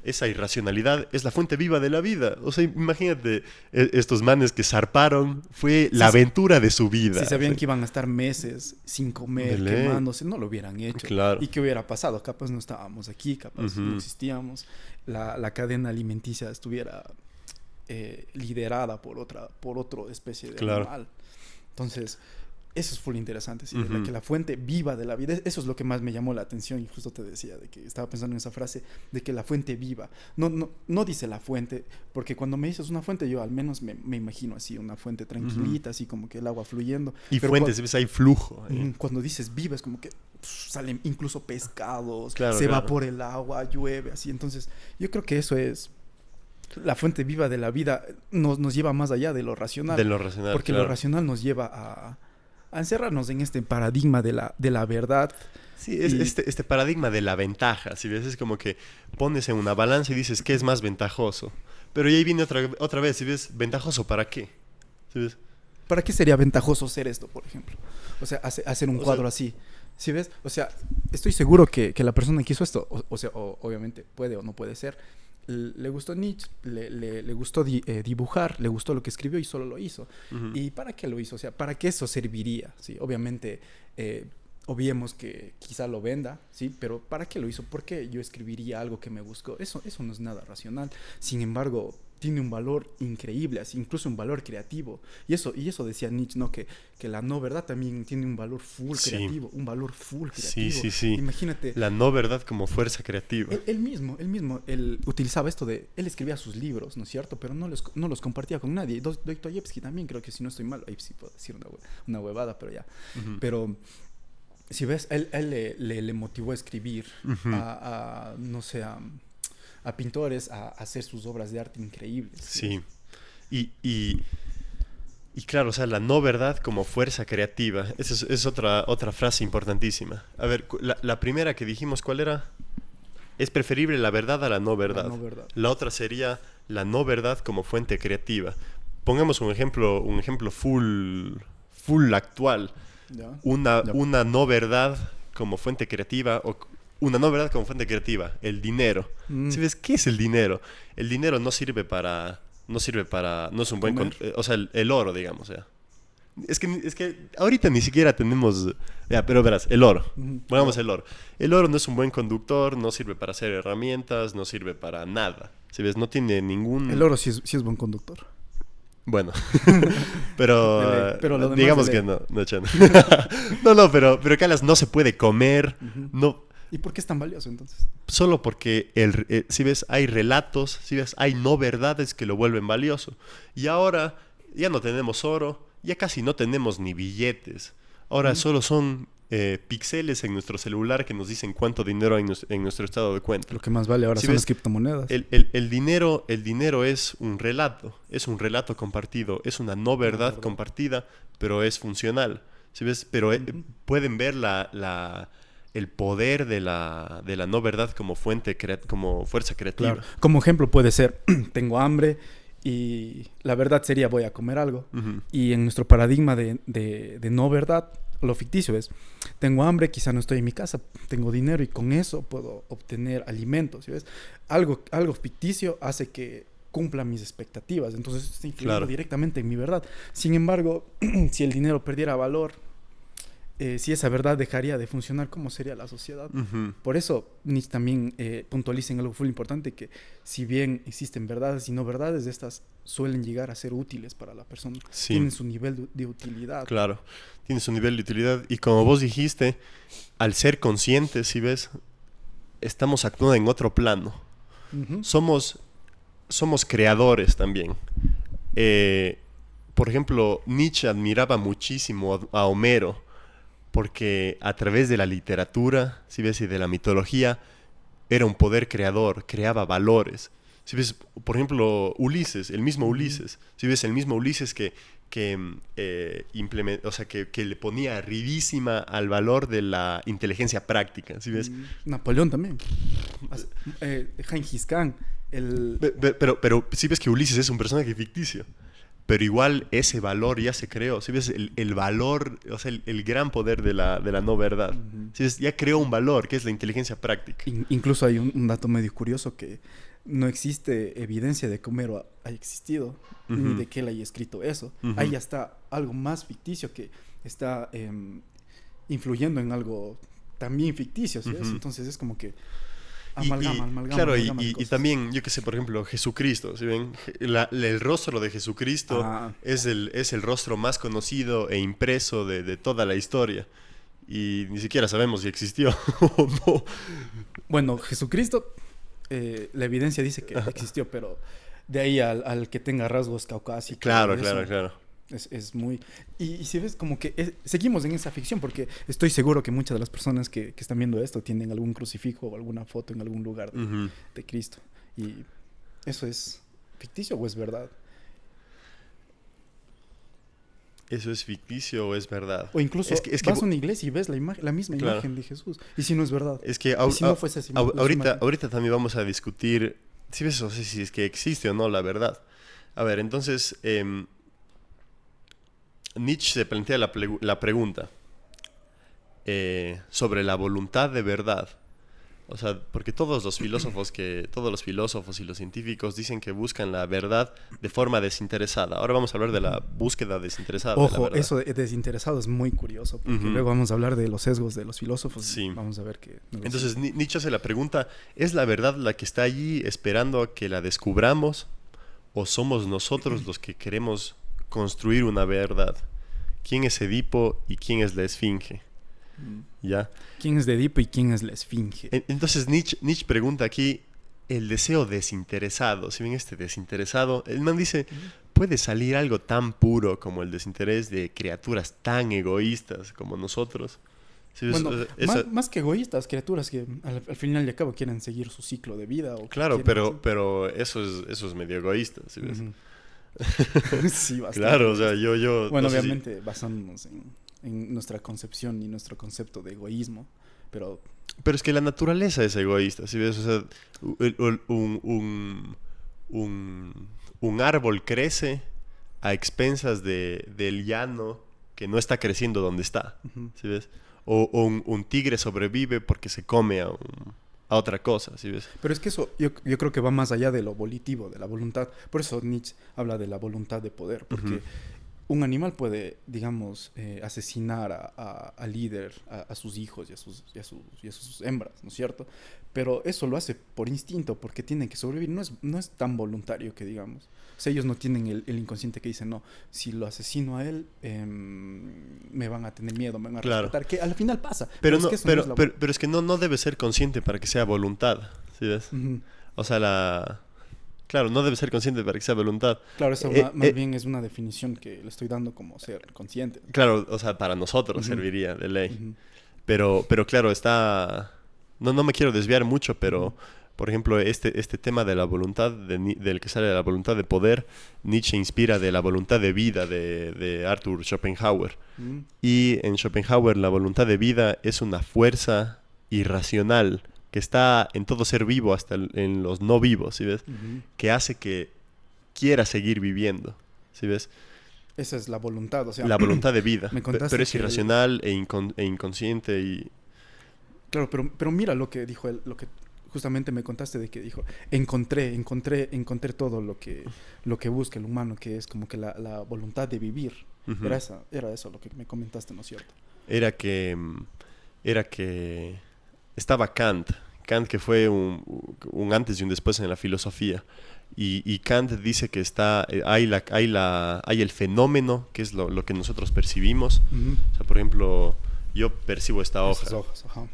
esa irracionalidad es la fuente viva de la vida. O sea, imagínate, estos manes que zarparon, fue la aventura de su vida. Si sabían que iban a estar meses sin comer, quemándose, no lo hubieran hecho. Claro. ¿Y qué hubiera pasado? Capaz no estábamos aquí, capaz no existíamos. La cadena alimenticia estuviera liderada por otra especie de animal. Entonces, eso es full interesante, ¿sí? Que la fuente viva de la vida, eso es lo que más me llamó la atención y justo te decía, de que estaba pensando en esa frase, de que la fuente viva, no dice la fuente, porque cuando me dices una fuente yo al menos me imagino así, una fuente tranquilita, así como que el agua fluyendo. Y pero fuentes, ves, hay flujo. Cuando dices viva es como que salen incluso pescados, claro, se va por el agua, llueve, así, entonces yo creo que eso es... La fuente viva de la vida nos lleva más allá de lo racional. De lo racional, porque claro. lo racional nos lleva a encerrarnos en este paradigma de la verdad. Sí, es este paradigma de la ventaja. Si ves, es como que pones en una balanza y dices, ¿qué es más ventajoso? Pero y ahí viene otra vez, si ves, ¿ventajoso para qué? ¿Sí ves? ¿Para qué sería ventajoso hacer esto, por ejemplo? O sea, hacer un cuadro así. ¿Sí ves? O sea, estoy seguro que la persona que hizo esto, obviamente puede o no puede ser, le gustó Nietzsche, le gustó dibujar, le gustó lo que escribió y solo lo hizo. ¿Y para qué lo hizo? O sea, ¿para qué eso serviría? ¿Sí? Obviamente, obviemos que quizá lo venda, ¿sí? Pero ¿para qué lo hizo? ¿Por qué yo escribiría algo que me buscó? Eso no es nada racional. Sin embargo, tiene un valor increíble, así, incluso un valor creativo. Y eso decía Nietzsche, ¿no? Que la no verdad también tiene un valor full creativo, un valor full creativo. Sí. Imagínate. La no verdad como fuerza creativa. Él mismo, él utilizaba esto de, él escribía sus libros, ¿no es cierto? Pero no los compartía con nadie. Dostoyevsky también, creo que si no estoy mal, ahí sí puedo decir una huevada, pero ya. Pero... Si ves, él le motivó a escribir, no sé, a pintores a hacer sus obras de arte increíbles. Sí. Y claro, o sea, la no verdad como fuerza creativa. Esa es otra frase importantísima. A ver, la primera que dijimos, ¿cuál era? Es preferible la verdad a la no verdad. La no verdad. La otra sería la no verdad como fuente creativa. Pongamos un ejemplo full actual. ¿Ya? Una no verdad como fuente creativa una no verdad como fuente creativa, el dinero. ¿Sí ves qué es el dinero? El dinero no es un buen o sea, el oro, digamos, ya. Es que ahorita ni siquiera tenemos, ya, pero verás, el oro. Pongamos el oro. El oro no es un buen conductor, no sirve para hacer herramientas, no sirve para nada. ¿Sí ves? No tiene ningún... El oro sí es buen conductor. Bueno, pero lo digamos que no, Chano. pero Calas no se puede comer, no. ¿Y por qué es tan valioso entonces? Solo porque si ves, hay relatos, si ves, hay no verdades que lo vuelven valioso. Y ahora ya no tenemos oro, ya casi no tenemos ni billetes. Ahora solo son píxeles en nuestro celular que nos dicen cuánto dinero hay en nuestro estado de cuenta. Lo que más vale ahora son las criptomonedas. El dinero es un relato compartido, es una no verdad compartida, pero es funcional. ¿Sí ves? Pero pueden ver el poder de la no verdad como como fuerza creativa. Claro. Como ejemplo puede ser, tengo hambre y la verdad sería voy a comer algo. Y en nuestro paradigma de no verdad, lo ficticio es, tengo hambre, quizá no estoy en mi casa, tengo dinero y con eso puedo obtener alimentos, ¿sí ves? Algo ficticio hace que cumpla mis expectativas, entonces está influyendo directamente en mi verdad. Sin embargo, si el dinero perdiera valor, si esa verdad dejaría de funcionar, ¿cómo sería la sociedad? Por eso Nietzsche también puntualiza en algo muy importante, que si bien existen verdades y no verdades, estas suelen llegar a ser útiles para la persona. Sí. Tienen su nivel de utilidad. Claro, tienen su nivel de utilidad. Y como vos dijiste, al ser conscientes, si ves, estamos actuando en otro plano. Somos creadores también. Por ejemplo, Nietzsche admiraba muchísimo a Homero, porque a través de la literatura, si ves, y de la mitología, era un poder creador, creaba valores. Si ves, por ejemplo, Ulises, el mismo Ulises, si ves, el mismo Ulises que le ponía ridísima al valor de la inteligencia práctica, ¿sí ves? Napoleón también. Gengis Khan. Pero sí ves que Ulises es un personaje ficticio. Pero igual ese valor ya se creó. ¿Sí ves? El valor, o sea, el gran poder de la no verdad. ¿Sí ves? Ya creó un valor, que es la inteligencia práctica. Incluso hay un dato medio curioso, que no existe evidencia de que Homero haya existido, ni de que él haya escrito eso. Ahí ya está algo más ficticio que está influyendo en algo también ficticio, ¿sí ves? Entonces es como que... Claro, amalgama de y cosas. también, yo qué sé, por ejemplo, Jesucristo, ¿sí ven? El rostro de Jesucristo es el rostro más conocido e impreso de toda la historia. Y ni siquiera sabemos si existió o no. Bueno, Jesucristo, la evidencia dice que existió, pero de ahí al que tenga rasgos caucásicos. Claro, y claro, eso, claro. es muy... Y si ves, como que seguimos en esa ficción, porque estoy seguro que muchas de las personas que están viendo esto tienen algún crucifijo o alguna foto en algún lugar Ujú. de Cristo. Y eso es ficticio o es verdad. ¿Eso es ficticio o es verdad? O incluso Es que vas a una iglesia y ves la misma claro. imagen de Jesús. Y si no es verdad. Es que Y si no fuese así, ahorita también vamos a discutir si ves, o sea, si es que existe o no la verdad. A ver, entonces, Nietzsche se plantea la pregunta sobre la voluntad de verdad. O sea, porque todos los filósofos y los científicos dicen que buscan la verdad de forma desinteresada. Ahora vamos a hablar de la búsqueda desinteresada de la Ojo, verdad. eso de desinteresado es muy curioso, porque Ujú. luego vamos a hablar de los sesgos de los filósofos. Sí. Vamos a ver que... Entonces Nietzsche hace la pregunta, ¿es la verdad la que está allí esperando a que la descubramos? ¿O somos nosotros los que queremos construir una verdad? ¿Quién es Edipo y quién es la Esfinge? ¿Ya? ¿Quién es de Edipo y quién es la Esfinge? Entonces Nietzsche pregunta aquí el deseo desinteresado. Si ven este desinteresado, el man dice, ¿puede salir algo tan puro como el desinterés de criaturas tan egoístas como nosotros? Sí, Bueno, más que egoístas, criaturas que al final y al cabo quieren seguir su ciclo de vida. O claro, quieren... pero eso es medio egoísta, ¿sí ves? Sí, bastante. Claro, o sea, yo bueno, no sé obviamente basándonos en nuestra concepción y nuestro concepto de egoísmo, pero... Pero es que la naturaleza es egoísta, ¿sí ves? O sea, un árbol crece a expensas del llano que no está creciendo donde está, ¿sí ves? O un tigre sobrevive porque se come a otra cosa, ¿sí ves? Pero es que eso yo creo que va más allá de lo volitivo, de la voluntad. Por eso Nietzsche habla de la voluntad de poder, porque un animal puede, digamos, asesinar al líder, a sus hijos y a sus hembras, ¿no es cierto? Pero eso lo hace por instinto, porque tienen que sobrevivir. No es tan voluntario que digamos. O sea, ellos no tienen el inconsciente que dice, no, si lo asesino a él, me van a tener miedo, me van a respetar. Que al final pasa. Pero es que no debe ser consciente para que sea voluntad, ¿sí ves? O sea, claro, no debe ser consciente para que sea voluntad. Claro, eso más bien es una definición que le estoy dando como ser consciente. Claro, o sea, para nosotros serviría de ley. Pero claro, está... No me quiero desviar mucho, pero... Por ejemplo, este tema de la voluntad, del que sale de la voluntad de poder, Nietzsche inspira de la voluntad de vida de Arthur Schopenhauer. Y en Schopenhauer la voluntad de vida es una fuerza irracional que está en todo ser vivo, hasta en los no vivos, ¿sí ves? Que hace que quiera seguir viviendo, ¿sí ves? Esa es la voluntad, o sea... La voluntad de vida, pero es que irracional e inconsciente y... Claro, pero mira lo que dijo él, lo que justamente me contaste de que dijo, encontré todo lo que busca el humano, que es como que la voluntad de vivir. Era eso lo que me comentaste, ¿no es cierto? Era que estaba Kant, que fue un antes y un después en la filosofía. Y Kant dice que hay el fenómeno, que es lo que nosotros percibimos. O sea, por ejemplo, yo percibo esta hoja. Esas hojas, ajá.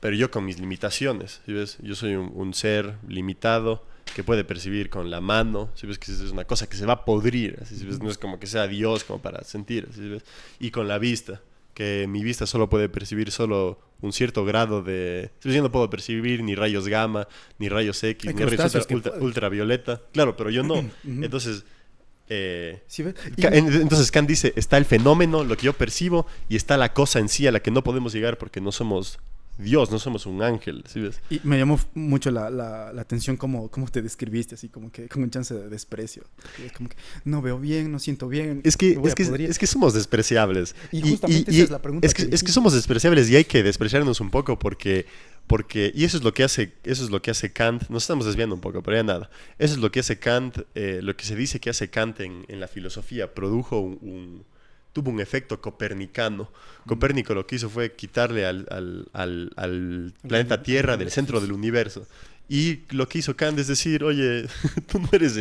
Pero yo con mis limitaciones, ¿sí ves? Yo soy un ser limitado que puede percibir con la mano, ¿sí ves? Que es una cosa que se va a podrir, ¿sí ves? No es como que sea Dios como para sentir, ¿sí ves? Y con la vista, que mi vista solo puede percibir solo un cierto grado de... Yo no puedo percibir ni rayos gamma, ni rayos X, ni rayos ultravioleta. Claro, pero yo no. Entonces... ¿Sí ves? Entonces Kant dice, está el fenómeno, lo que yo percibo, y está la cosa en sí a la que no podemos llegar porque no somos... Dios, no somos un ángel, ¿sí ves? Y me llamó mucho la atención cómo te describiste, así como que con un chance de desprecio. Es como que no veo bien, no siento bien. Es que somos despreciables. Y justamente esa es la pregunta. Es que somos despreciables y hay que despreciarnos un poco porque y eso es lo que hace Kant. Nos estamos desviando un poco, pero ya nada. Eso es lo que hace Kant, lo que se dice que hace Kant en la filosofía. Produjo tuvo un efecto copernicano. Copérnico lo que hizo fue quitarle al planeta Tierra del centro del universo. Y lo que hizo Kant es decir, oye, tú no eres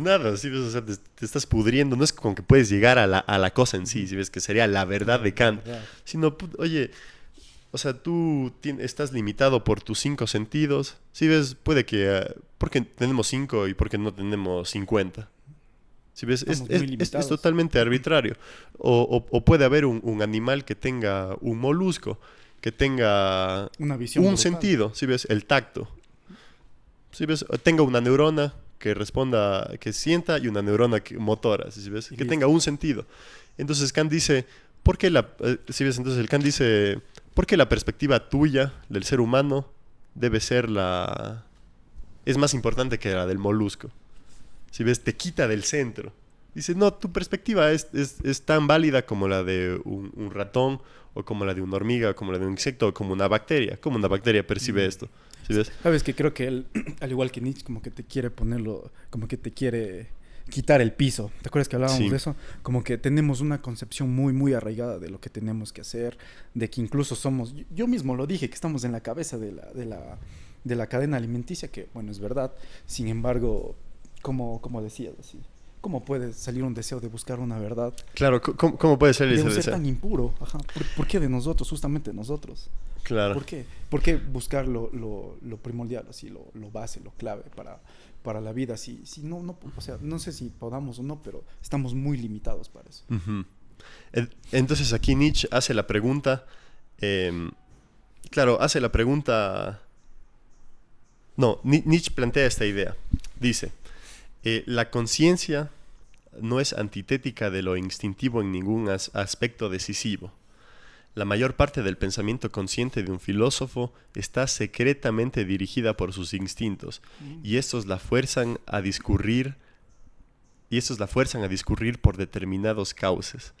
nada, ¿sí ves? O sea, te estás pudriendo. No es como que puedes llegar a la cosa en sí, ¿sí ves? Que sería la verdad de Kant. Sino, oye, o sea, tú estás limitado por tus 5 sentidos. ¿Sí ves? Puede que... porque tenemos 5 y porque no tenemos 50. ¿Sí ves? Es totalmente arbitrario. O puede haber un animal que tenga un molusco, que tenga una visión un brutal. sentido, ¿sí ves? El tacto. ¿Sí ves? Tenga una neurona que responda, que sienta, y una neurona motora, ¿sí ves? Que tenga un sentido. Entonces Kant dice, ¿por qué ¿sí ves? Entonces el Kant dice, ¿por qué la perspectiva tuya del ser humano debe ser es más importante que la del molusco? Si ves, te quita del centro. Dice, no, tu perspectiva es tan válida como la de un ratón, o como la de una hormiga, o como la de un insecto, o como una bacteria. ¿Cómo una bacteria percibe esto? ¿Sí ves? Sabes que creo que él, al igual que Nietzsche, como que te quiere ponerlo, como que te quiere quitar el piso. ¿Te acuerdas que hablábamos de eso? Como que tenemos una concepción muy, muy arraigada de lo que tenemos que hacer, de que incluso somos, yo mismo lo dije, que estamos en la cabeza de la cadena alimenticia, que bueno, es verdad. Sin embargo, como decías, así, ¿cómo puede salir un deseo de buscar una verdad? Claro, ¿cómo puede ser ese deseo? De un ser deseo tan impuro. Ajá. ¿Por qué de nosotros? Justamente nosotros. Claro. ¿Por qué? ¿Por qué buscar lo primordial, así, lo base, lo clave para la vida? Si no, o sea, no sé si podamos o no, pero estamos muy limitados para eso. Uh-huh. Entonces aquí Nietzsche hace la pregunta, hace la pregunta... No, Nietzsche plantea esta idea. Dice, la conciencia no es antitética de lo instintivo en ningún aspecto decisivo. La mayor parte del pensamiento consciente de un filósofo está secretamente dirigida por sus instintos, y estos la fuerzan a discurrir por determinados cauces.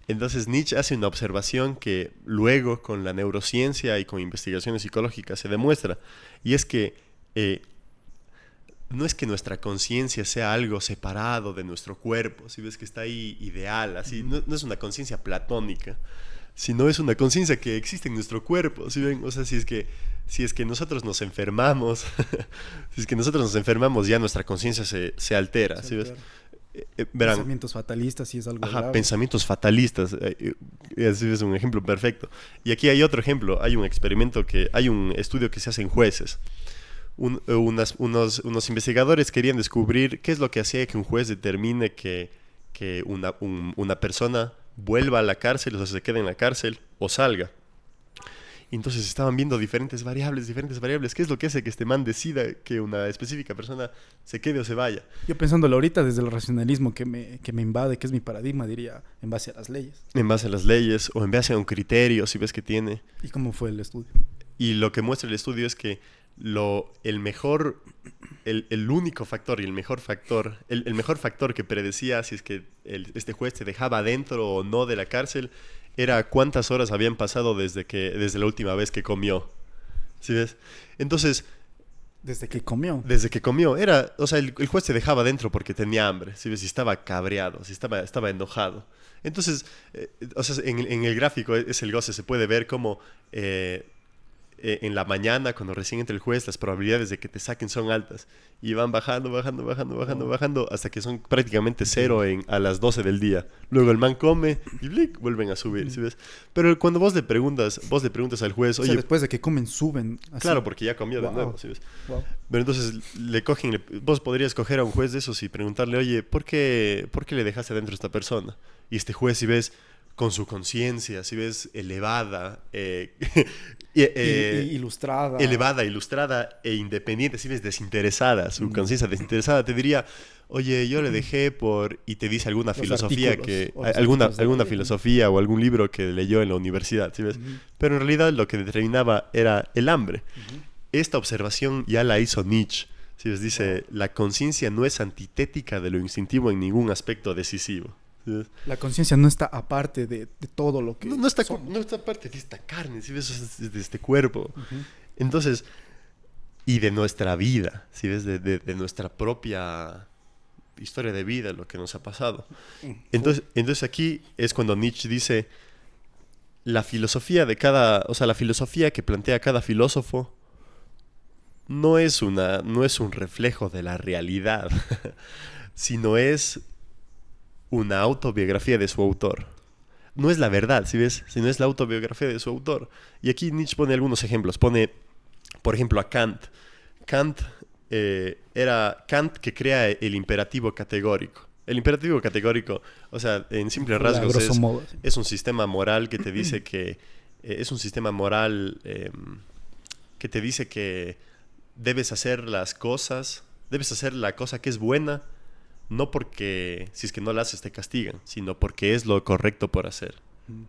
Entonces Nietzsche hace una observación que luego con la neurociencia y con investigaciones psicológicas se demuestra, y es que no es que nuestra conciencia sea algo separado de nuestro cuerpo, si ves que está ahí ideal, así, no es una conciencia platónica, sino es una conciencia que existe en nuestro cuerpo, ¿sí ven? O sea, si es que nosotros nos enfermamos, ya nuestra conciencia se altera, ¿sí ves? Verán, pensamientos fatalistas, sí es algo grave. Pensamientos fatalistas, ese es un ejemplo perfecto. Y aquí hay otro ejemplo, hay un estudio que se hace en jueces. Unos investigadores querían descubrir qué es lo que hacía que un juez determine que una persona vuelva a la cárcel, o sea, se quede en la cárcel o salga. Y entonces estaban viendo diferentes variables. ¿Qué es lo que hace que este man decida que una específica persona se quede o se vaya? Yo pensándolo ahorita desde el racionalismo que me invade, que es mi paradigma, diría, en base a las leyes. En base a las leyes o en base a un criterio, si ves que tiene. ¿Y cómo fue el estudio? Y lo que muestra el estudio es que el mejor factor que predecía si es que este juez se dejaba adentro o no de la cárcel era cuántas horas habían pasado desde la última vez que comió. ¿Sí ves? Entonces... ¿Desde que comió? Desde que comió. O sea, el juez se dejaba adentro porque tenía hambre. ¿Sí ves? Si estaba cabreado, si estaba enojado. Entonces, o sea, en el gráfico es el goce. Se puede ver cómo... en la mañana, cuando recién entra el juez, las probabilidades de que te saquen son altas. Y van bajando, hasta que son prácticamente cero a las 12 del día. Luego el man come y ¡blic! Vuelven a subir, ¿sí ves? Pero cuando vos le preguntas al juez... O sea, después de que comen, suben. Así. Claro, porque ya comió de nuevo, ¿sí ves? Wow. Pero entonces vos podrías coger a un juez de esos y preguntarle, oye, ¿por qué le dejaste adentro a esta persona? Y este juez, si ves... con su conciencia, si ves, elevada, ilustrada. Elevada, ilustrada e independiente, si ves, desinteresada, su conciencia desinteresada, te diría, oye, yo le dejé y te dice alguna filosofía alguna filosofía o algún libro que leyó en la universidad, ¿sí ves? Pero en realidad lo que determinaba era el hambre. Esta observación ya la hizo Nietzsche, ¿sí ves? Dice, la conciencia no es antitética de lo instintivo en ningún aspecto decisivo. La conciencia no está aparte de todo lo que no está aparte de esta carne, ¿sí ves? De este cuerpo. Entonces, y de nuestra vida, ¿sí ves? De nuestra propia historia de vida, lo que nos ha pasado. Entonces aquí es cuando Nietzsche dice, la filosofía la filosofía que plantea cada filósofo no es un reflejo de la realidad, sino es una autobiografía de su autor. No es la verdad, ¿sí ves? Sino es la autobiografía de su autor. Y aquí Nietzsche pone algunos ejemplos. Pone, por ejemplo, a Kant. Era Kant que crea el imperativo categórico. El imperativo categórico, o sea, en simples rasgos es un sistema moral que te dice que... es un sistema moral que te dice que debes hacer las cosas, debes hacer la cosa que es buena, no porque si es que no la haces te castigan, sino porque es lo correcto por hacer.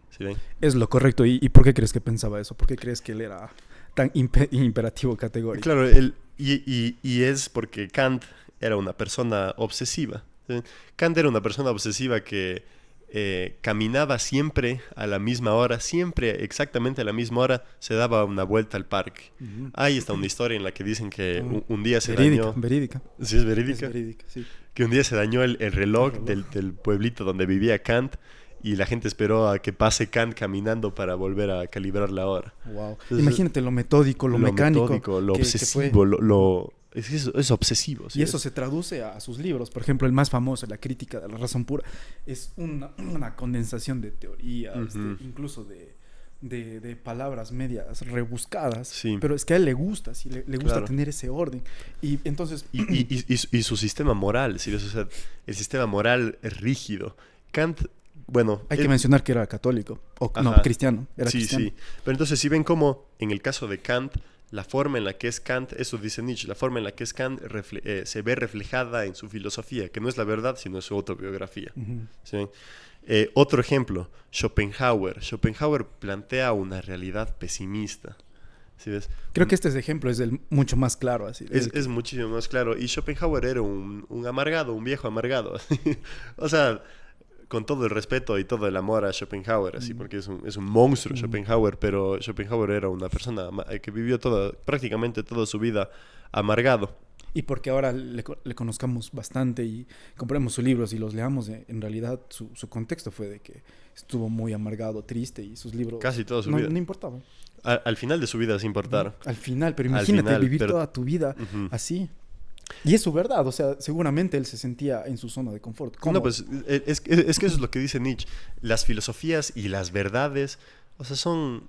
¿Sí ven? Es lo correcto. ¿Y por qué crees que pensaba eso? ¿Por qué crees que él era tan imperativo categórico? Claro, y es porque Kant era una persona obsesiva. ¿Sí? Kant era una persona obsesiva que caminaba siempre a la misma hora, siempre exactamente a la misma hora, se daba una vuelta al parque. Ahí está una historia en la que dicen que un día se dañó... Verídica. ¿Sí es verídica? Es verídica, sí. Que un día se dañó el reloj del pueblito donde vivía Kant y la gente esperó a que pase Kant caminando para volver a calibrar la hora. Wow. Entonces, imagínate lo metódico, lo mecánico, lo obsesivo, es obsesivo. ¿Sí? Y eso se traduce a sus libros. Por ejemplo, el más famoso, La crítica de la razón pura, es una condensación de teorías, incluso de palabras medias rebuscadas. Sí. Pero es que a él le gusta, ¿sí? Le gusta tener ese orden. Y entonces... Y su sistema moral, ¿sí? O sea, el sistema moral es rígido. Kant... Bueno, hay que mencionar que era católico, cristiano. Era cristiano. Sí. Pero entonces, si ven cómo en el caso de Kant, la forma en la que es Kant, eso dice Nietzsche, la forma en la que es Kant se ve reflejada en su filosofía, que no es la verdad, sino es su autobiografía. ¿Sí? Otro ejemplo, Schopenhauer. Schopenhauer plantea una realidad pesimista. ¿Sí ves? Creo que este ejemplo es mucho más claro. Así, es muchísimo más claro. Y Schopenhauer era un amargado, un viejo amargado. O sea... con todo el respeto y todo el amor a Schopenhauer, así, porque es un monstruo Schopenhauer, pero Schopenhauer era una persona que vivió prácticamente toda su vida amargado. Y porque ahora le conozcamos bastante y compremos sus libros y los leamos, en realidad su contexto fue de que estuvo muy amargado, triste, y sus libros... Casi toda su vida. No importaba. Al final de su vida sí importaron. Al final, pero imagínate vivir toda tu vida así. Y es su verdad, o sea, seguramente él se sentía en su zona de confort. ¿Cómo? No, pues es que eso es lo que dice Nietzsche. Las filosofías y las verdades, o sea, son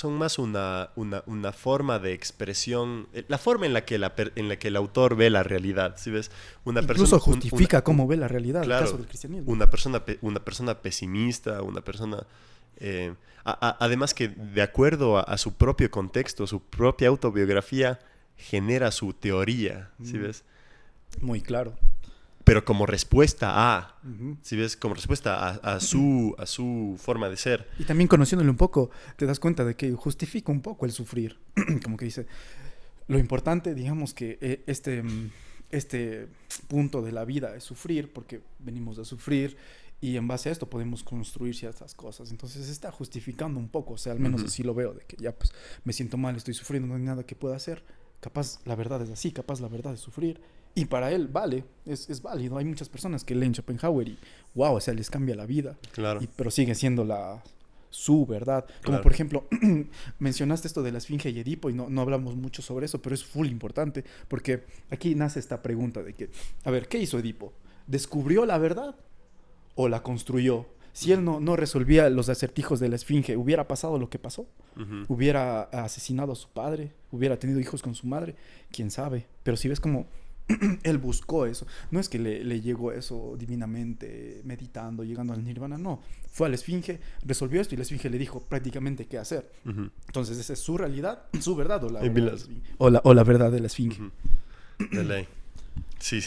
más una forma de expresión, la forma en la que el autor ve la realidad, ¿sí ves? Incluso justifica cómo ve la realidad, claro, el caso del cristianismo. Una persona pesimista, una persona... además que de acuerdo a su propio contexto, su propia autobiografía, genera su teoría, ¿sí ves? Muy claro. Pero como respuesta a, ¿sí ves? Como respuesta a su forma de ser. Y también conociéndole un poco, te das cuenta de que justifica un poco el sufrir. Como que dice, lo importante, digamos que este punto de la vida es sufrir, porque venimos a sufrir, y en base a esto podemos construir ciertas cosas. Entonces se está justificando un poco, o sea, al menos así lo veo, de que ya pues me siento mal, estoy sufriendo, no hay nada que pueda hacer. Capaz la verdad es así, capaz la verdad es sufrir. Y para él es válido. Hay muchas personas que leen Schopenhauer y wow, o sea, les cambia la vida. Claro. Pero sigue siendo su verdad. Como claro. Por ejemplo, mencionaste esto de la Esfinge y Edipo y no hablamos mucho sobre eso, pero es full importante porque aquí nace esta pregunta de que, a ver, ¿qué hizo Edipo? ¿Descubrió la verdad o la construyó? Si él no resolvía los acertijos de la Esfinge, ¿hubiera pasado lo que pasó? ¿Hubiera asesinado a su padre? ¿Hubiera tenido hijos con su madre? ¿Quién sabe? Pero si ves como él buscó eso. No es que le llegó eso divinamente, meditando, llegando al nirvana. No. Fue a la Esfinge, resolvió esto y la Esfinge le dijo prácticamente qué hacer. Entonces, ¿esa es su realidad, su verdad o la verdad? O la verdad de la Esfinge. De ley. Sí.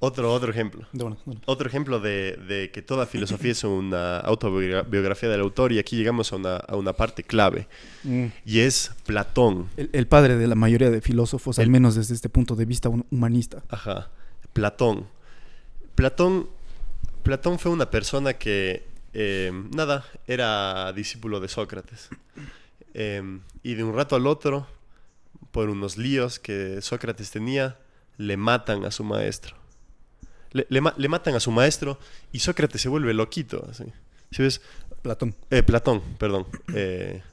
Otro ejemplo. Bueno. Otro ejemplo de que toda filosofía es una autobiografía del autor, y aquí llegamos a una parte clave. Y es Platón. El padre de la mayoría de filósofos, al menos desde este punto de vista humanista. Ajá. Platón fue una persona que, era discípulo de Sócrates. Y de un rato al otro, por unos líos que Sócrates tenía, le matan a su maestro. Le matan a su maestro y Sócrates se vuelve loquito. Así. ¿Sí ves? Platón. Platón, perdón.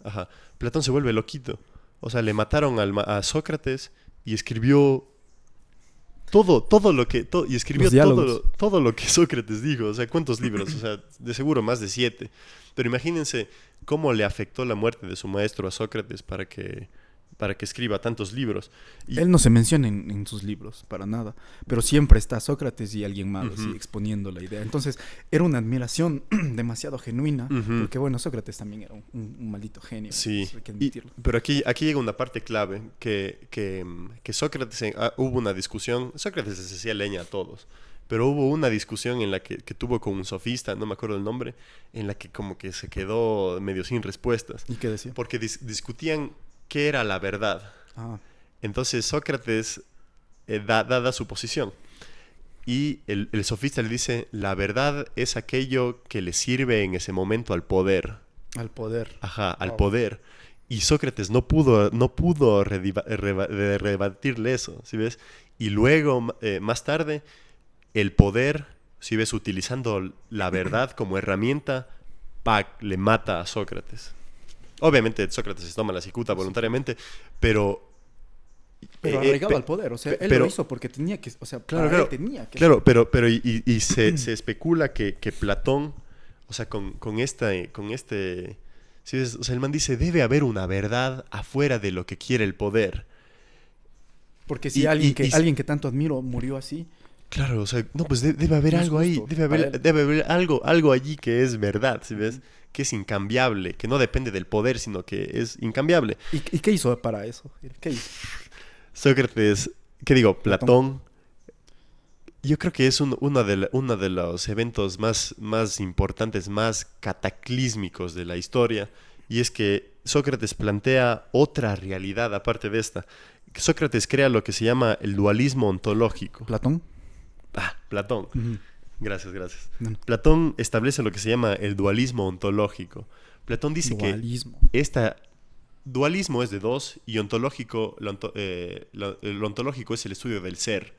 Ajá. Platón se vuelve loquito. O sea, le mataron a Sócrates y escribió todo lo que... y escribió todo lo que Sócrates dijo. O sea, ¿cuántos libros? O sea, de seguro más de 7. Pero imagínense cómo le afectó la muerte de su maestro a Sócrates para que escriba tantos libros. Él no se menciona en sus libros, para nada. Pero siempre está Sócrates y alguien más, así, exponiendo la idea. Entonces, era una admiración demasiado genuina. Porque, bueno, Sócrates también era un maldito genio. Sí. Hay que admitirlo. Pero aquí llega una parte clave, que Sócrates... hubo una discusión. Sócrates les hacía leña a todos. Pero hubo una discusión en la que tuvo con un sofista, no me acuerdo el nombre, en la que como que se quedó medio sin respuestas. ¿Y qué decía? Porque discutían qué era la verdad. Entonces Sócrates da su posición. Y el sofista le dice, la verdad es aquello que le sirve en ese momento al poder. Al poder. Ajá, al poder. Y Sócrates no pudo rebatirle eso, ¿sí ves? Y luego, más tarde, el poder, si ves, utilizando la verdad como herramienta, le mata a Sócrates. Obviamente Sócrates se toma la cicuta voluntariamente, pero arraigado al poder, o sea, él lo hizo porque tenía que, o sea, claro, él tenía que... Claro, pero se especula que Platón, o sea, con este, ¿sí ves? O sea, el man dice, debe haber una verdad afuera de lo que quiere el poder. Porque si alguien que tanto admiro murió así... Claro, o sea, no, pues debe haber algo ahí, debe haber algo allí que es verdad, ¿sí ves? Que es incambiable, que no depende del poder, sino que es incambiable. ¿Y qué hizo para eso? ¿Qué hizo? Sócrates, ¿qué digo? Platón. Yo creo que es uno de los eventos más importantes, más cataclísmicos de la historia, y es que Sócrates plantea otra realidad aparte de esta. Sócrates crea lo que se llama el dualismo ontológico. ¿Platón? Platón. Gracias. No. Platón establece lo que se llama el dualismo ontológico. Platón dice que dualismo es de dos y ontológico, lo ontológico es el estudio del ser.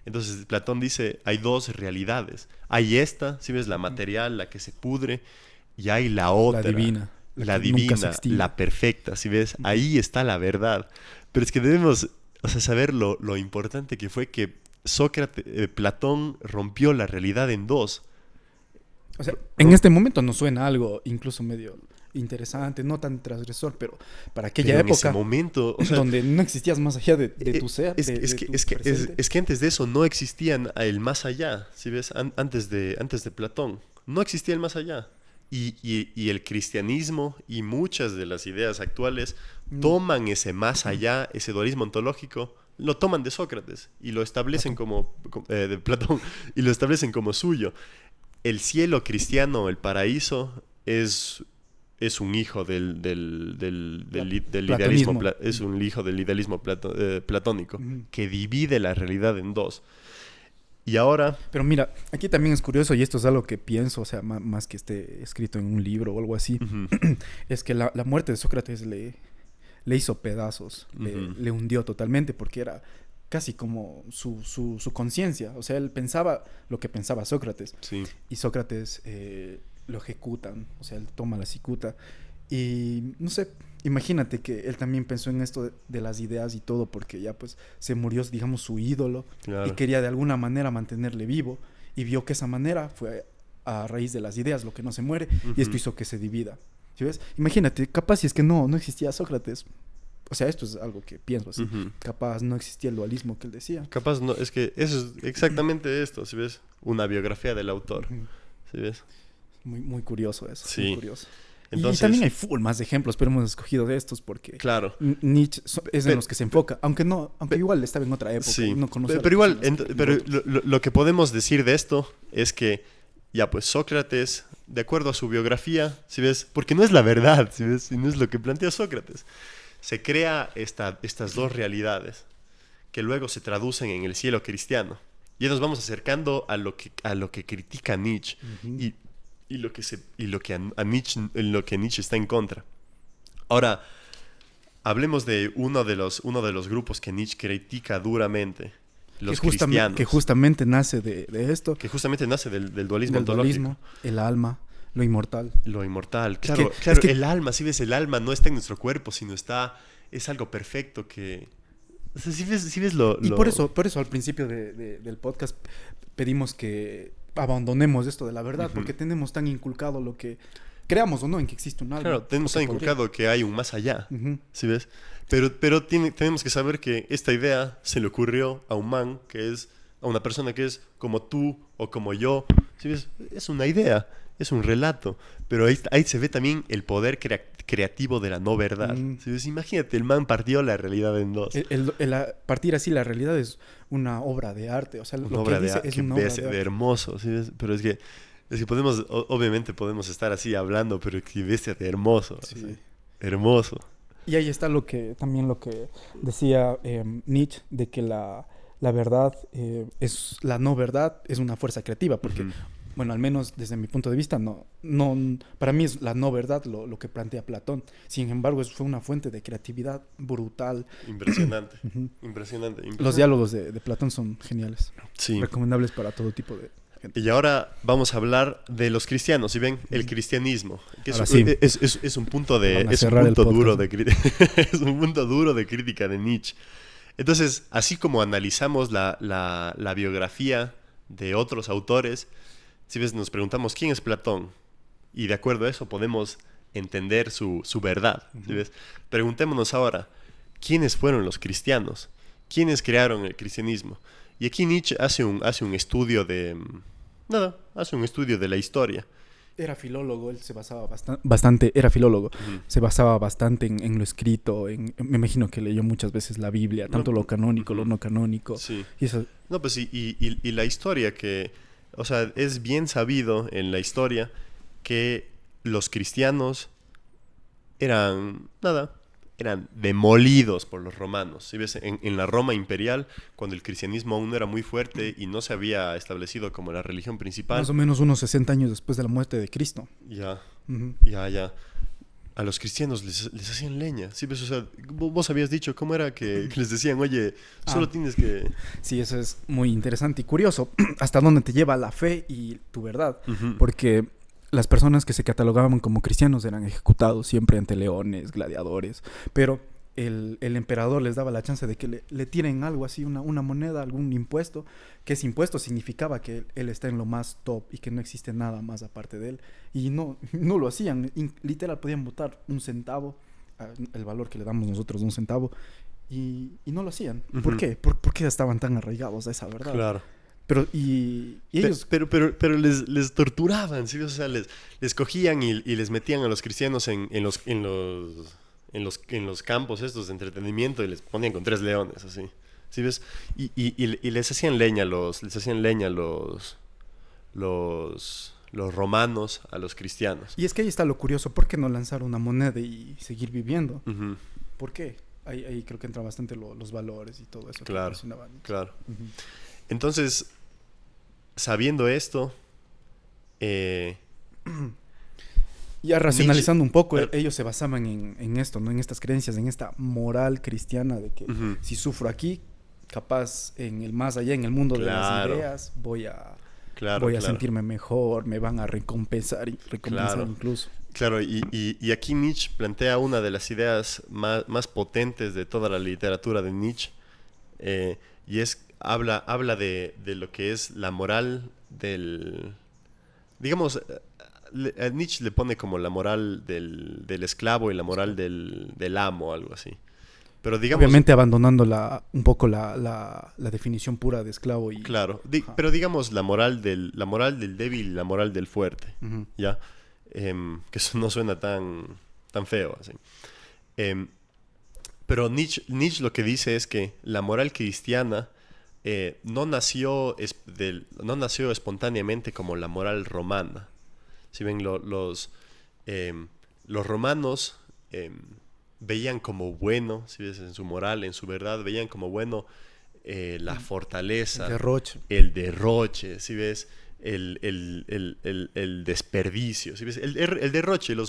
Entonces Platón dice, hay dos realidades. Hay esta, si ves, la material, la que se pudre, y hay la otra. La divina, la perfecta, si ves, ahí está la verdad. Pero es que debemos, o sea, saber lo importante que fue que Platón rompió la realidad en dos. O sea, en este momento nos suena algo incluso medio interesante, no tan transgresor, pero para aquella época, en ese momento, o sea, donde no existías más allá de tu ser. Es que antes de eso no existían el más allá, ¿sí ves? Antes de Platón, no existía el más allá. Y el cristianismo y muchas de las ideas actuales toman ese más allá, ese dualismo ontológico, lo toman de Sócrates y lo establecen de Platón, y lo establecen como suyo. El cielo cristiano, el paraíso, es un hijo del idealismo, es un hijo del idealismo platónico, que divide la realidad en dos. Y ahora... Pero mira, aquí también es curioso, y esto es algo que pienso, o sea, más que esté escrito en un libro o algo así, es que la muerte de Sócrates le hizo pedazos, le hundió totalmente, porque era casi como su conciencia. O sea, él pensaba lo que pensaba Sócrates. Sí. Y Sócrates lo ejecutan, o sea, él toma la cicuta. Y no sé, imagínate que él también pensó en esto de las ideas y todo, porque ya pues se murió, digamos, su ídolo. Claro. Y quería de alguna manera mantenerle vivo, y vio que esa manera fue a raíz de las ideas, lo que no se muere, y esto hizo que se divida. ¿Sí ves? Imagínate, capaz si es que no existía Sócrates. O sea, esto es algo que pienso así. Capaz no existía el dualismo que él decía. Capaz no, es que eso es exactamente esto, ¿sí ves? Una biografía del autor, ¿sí ves? Muy, muy curioso eso, sí. Muy curioso. Entonces, y también hay full más ejemplos, pero hemos escogido de estos porque claro. Nietzsche es en los que se enfoca, aunque igual estaba en otra época, sí. y no conocía. Pero igual, lo que podemos decir de esto es que ya pues Sócrates, de acuerdo a su biografía, ¿sí ves? Porque no es la verdad, ¿sí ves? Y no es lo que plantea Sócrates. Se crea estas dos realidades que luego se traducen en el cielo cristiano. Y nos vamos acercando a lo que critica Nietzsche y lo que Nietzsche está en contra. Ahora, hablemos de uno de los grupos que Nietzsche critica duramente, los cristianos. Que justamente nace de esto. Que justamente nace del dualismo Del dualismo, el alma, lo inmortal. Lo inmortal, claro, claro, el alma, si ves, el alma no está en nuestro cuerpo, sino es algo perfecto que... O sea, si ves lo... Y por eso al principio del podcast pedimos que abandonemos esto de la verdad, porque tenemos tan inculcado lo que... Creamos o no en que existe un alma. Claro, tenemos tan inculcado que hay un más allá, ¿sí ves? Pero tenemos que saber que esta idea se le ocurrió a un man, a una persona que es como tú o como yo, ¿sí ves? Es una idea, es un relato, pero ahí se ve también el poder creativo de la no verdad. ¿Sí ves? Imagínate, el man partió la realidad en dos. Partir así la realidad es una obra de arte, o sea, una lo obra que dice es una obra de arte. hermoso, ¿sí ves? Pero es que obviamente podemos estar así hablando, pero que bestia de hermoso. Sí. Así, hermoso. Y ahí está lo que decía Nietzsche, de que la verdad es la no verdad, es una fuerza creativa, porque, bueno, al menos desde mi punto de vista, no para mí es la no verdad lo que plantea Platón. Sin embargo, fue una fuente de creatividad brutal. Impresionante. Impresionante. Los diálogos de Platón son geniales. Sí. Recomendables para todo tipo de... Y ahora vamos a hablar de los cristianos, ¿sí ven? El cristianismo, que es un punto duro es un punto duro de crítica de Nietzsche. Entonces, así como analizamos la biografía de otros autores, ¿sí ves? Nos preguntamos quién es Platón, y de acuerdo a eso podemos entender su verdad, ¿sí ves? Preguntémonos ahora, ¿quiénes fueron los cristianos? ¿Quiénes crearon el cristianismo? Y aquí Nietzsche hace un estudio hace un estudio de la historia. Era filólogo, él se basaba bastante, era filólogo, se basaba bastante en lo escrito, me imagino que leyó muchas veces la Biblia, tanto lo canónico, lo no canónico. Sí. Y eso... No, pues y la historia o sea, es bien sabido en la historia que los cristianos eran demolidos por los romanos. ¿Sí ves? En la Roma imperial, cuando el cristianismo aún no era muy fuerte y no se había establecido como la religión principal. Más o menos unos 60 años después de la muerte de Cristo. Ya. A los cristianos les hacían leña. ¿Sí ves? O sea, vos habías dicho cómo era que les decían, oye, solo tienes que... Sí, eso es muy interesante y curioso. Hasta dónde te lleva la fe y tu verdad. Porque... las personas que se catalogaban como cristianos eran ejecutados siempre ante leones, gladiadores, pero el emperador les daba la chance de que le tiren algo así, una moneda, algún impuesto, que ese impuesto significaba que él está en lo más top y que no existe nada más aparte de él, y no lo hacían, literal podían botar un centavo, el valor que le damos nosotros de un centavo, y no lo hacían. ¿Por qué? ¿Por qué estaban tan arraigados a esa verdad? Claro. Pero ellos... Pero les torturaban, ¿sí? O sea, les cogían y les metían a los cristianos en los campos estos de entretenimiento y les ponían con 3 leones, así. ¿Sí ves? Y les hacían leña los romanos a los cristianos. Y es que ahí está lo curioso, ¿por qué no lanzar una moneda y seguir viviendo? ¿Por qué? Ahí creo que entra bastante los valores y todo eso. Claro, claro. Entonces, sabiendo esto, ya racionalizando un poco, ellos se basaban en esto, ¿no? En estas creencias, en esta moral cristiana de que si sufro aquí, capaz en el más allá, en el mundo de las ideas, voy a sentirme mejor, me van a recompensar incluso. Claro, y aquí Nietzsche plantea una de las ideas más potentes de toda la literatura de Nietzsche, y habla de lo que es la moral del... Digamos, a Nietzsche le pone como la moral del esclavo y la moral del amo, algo así. Pero digamos... Obviamente abandonando un poco la definición pura de esclavo y... Claro, pero digamos la moral del débil y la moral del fuerte, ¿ya? Que eso no suena tan feo así. Pero Nietzsche lo que dice es que la moral cristiana no nació espontáneamente como la moral romana. Si ven, los romanos veían como bueno, si ves, en su moral, en su verdad, veían como bueno la fortaleza, el derroche, si ves, el desperdicio, ¿sí ves? El derroche, el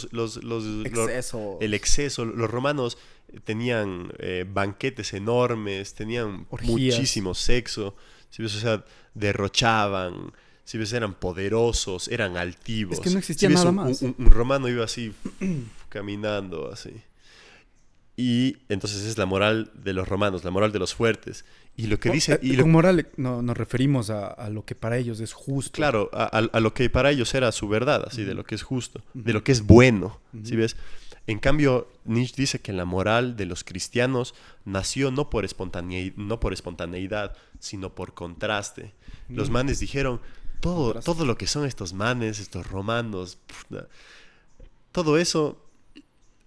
exceso. Los romanos tenían banquetes enormes, tenían Orgías. muchísimo sexo, ¿sí ves? O sea, derrochaban, ¿sí ves? Eran poderosos, eran altivos. Es que no ¿Sí existía ves? nada más. Un romano iba así, caminando así. Y entonces es la moral de los romanos, la moral de los fuertes. Y lo que dice... Con moral nos referimos a lo que para ellos es justo. Claro, a lo que para ellos era su verdad, así, de lo que es justo, de lo que es bueno, ¿sí ves? En cambio, Nietzsche dice que la moral de los cristianos nació no por espontaneidad, sino por contraste. Los manes dijeron, todo lo que son estos manes, estos romanos, todo eso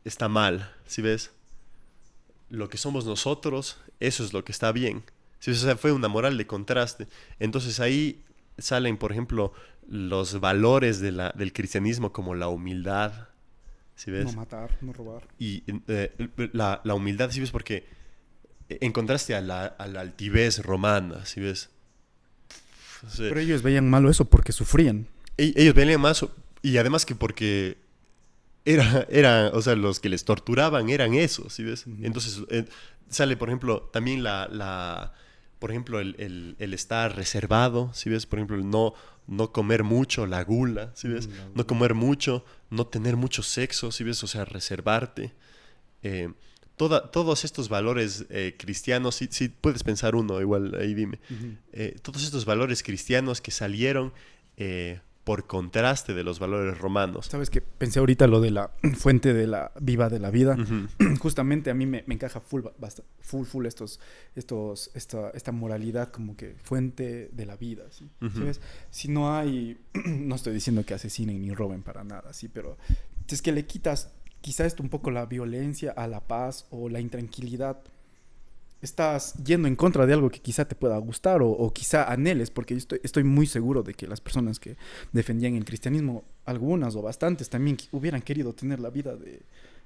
está mal, ¿sí ves? Lo que somos nosotros, eso es lo que está bien. ¿Sí ves? O sea, fue una moral de contraste. Entonces ahí salen, por ejemplo, los valores del cristianismo como la humildad, ¿sí ves? No matar, no robar. Y la humildad, ¿sí ves? Porque en contraste a la altivez romana, ¿sí ves? O sea, Pero ellos veían malo eso porque sufrían. ellos veían más, y además que porque o sea, los que les torturaban eran esos, ¿sí ves? Entonces sale, por ejemplo, también por ejemplo, el estar reservado, ¿sí ves? Por ejemplo, el no comer mucho, la gula, ¿sí ves? No comer mucho, no tener mucho sexo, ¿sí ves? O sea, reservarte. Todos estos valores cristianos, si puedes pensar uno, igual ahí dime. Todos estos valores cristianos que salieron por contraste de los valores romanos. ¿Sabes qué? Pensé ahorita lo de la fuente de la viva de la vida. Justamente a mí me encaja full esta moralidad como que fuente de la vida, ¿sí? ¿Sabes? Si no hay, no estoy diciendo que asesinen ni roben para nada, ¿sí? Pero si es que le quitas quizá esto un poco la violencia a la paz o la intranquilidad, estás yendo en contra de algo que quizá te pueda gustar o quizá anheles, porque yo estoy muy seguro de que las personas que defendían el cristianismo, algunas o bastantes, también hubieran querido tener la vida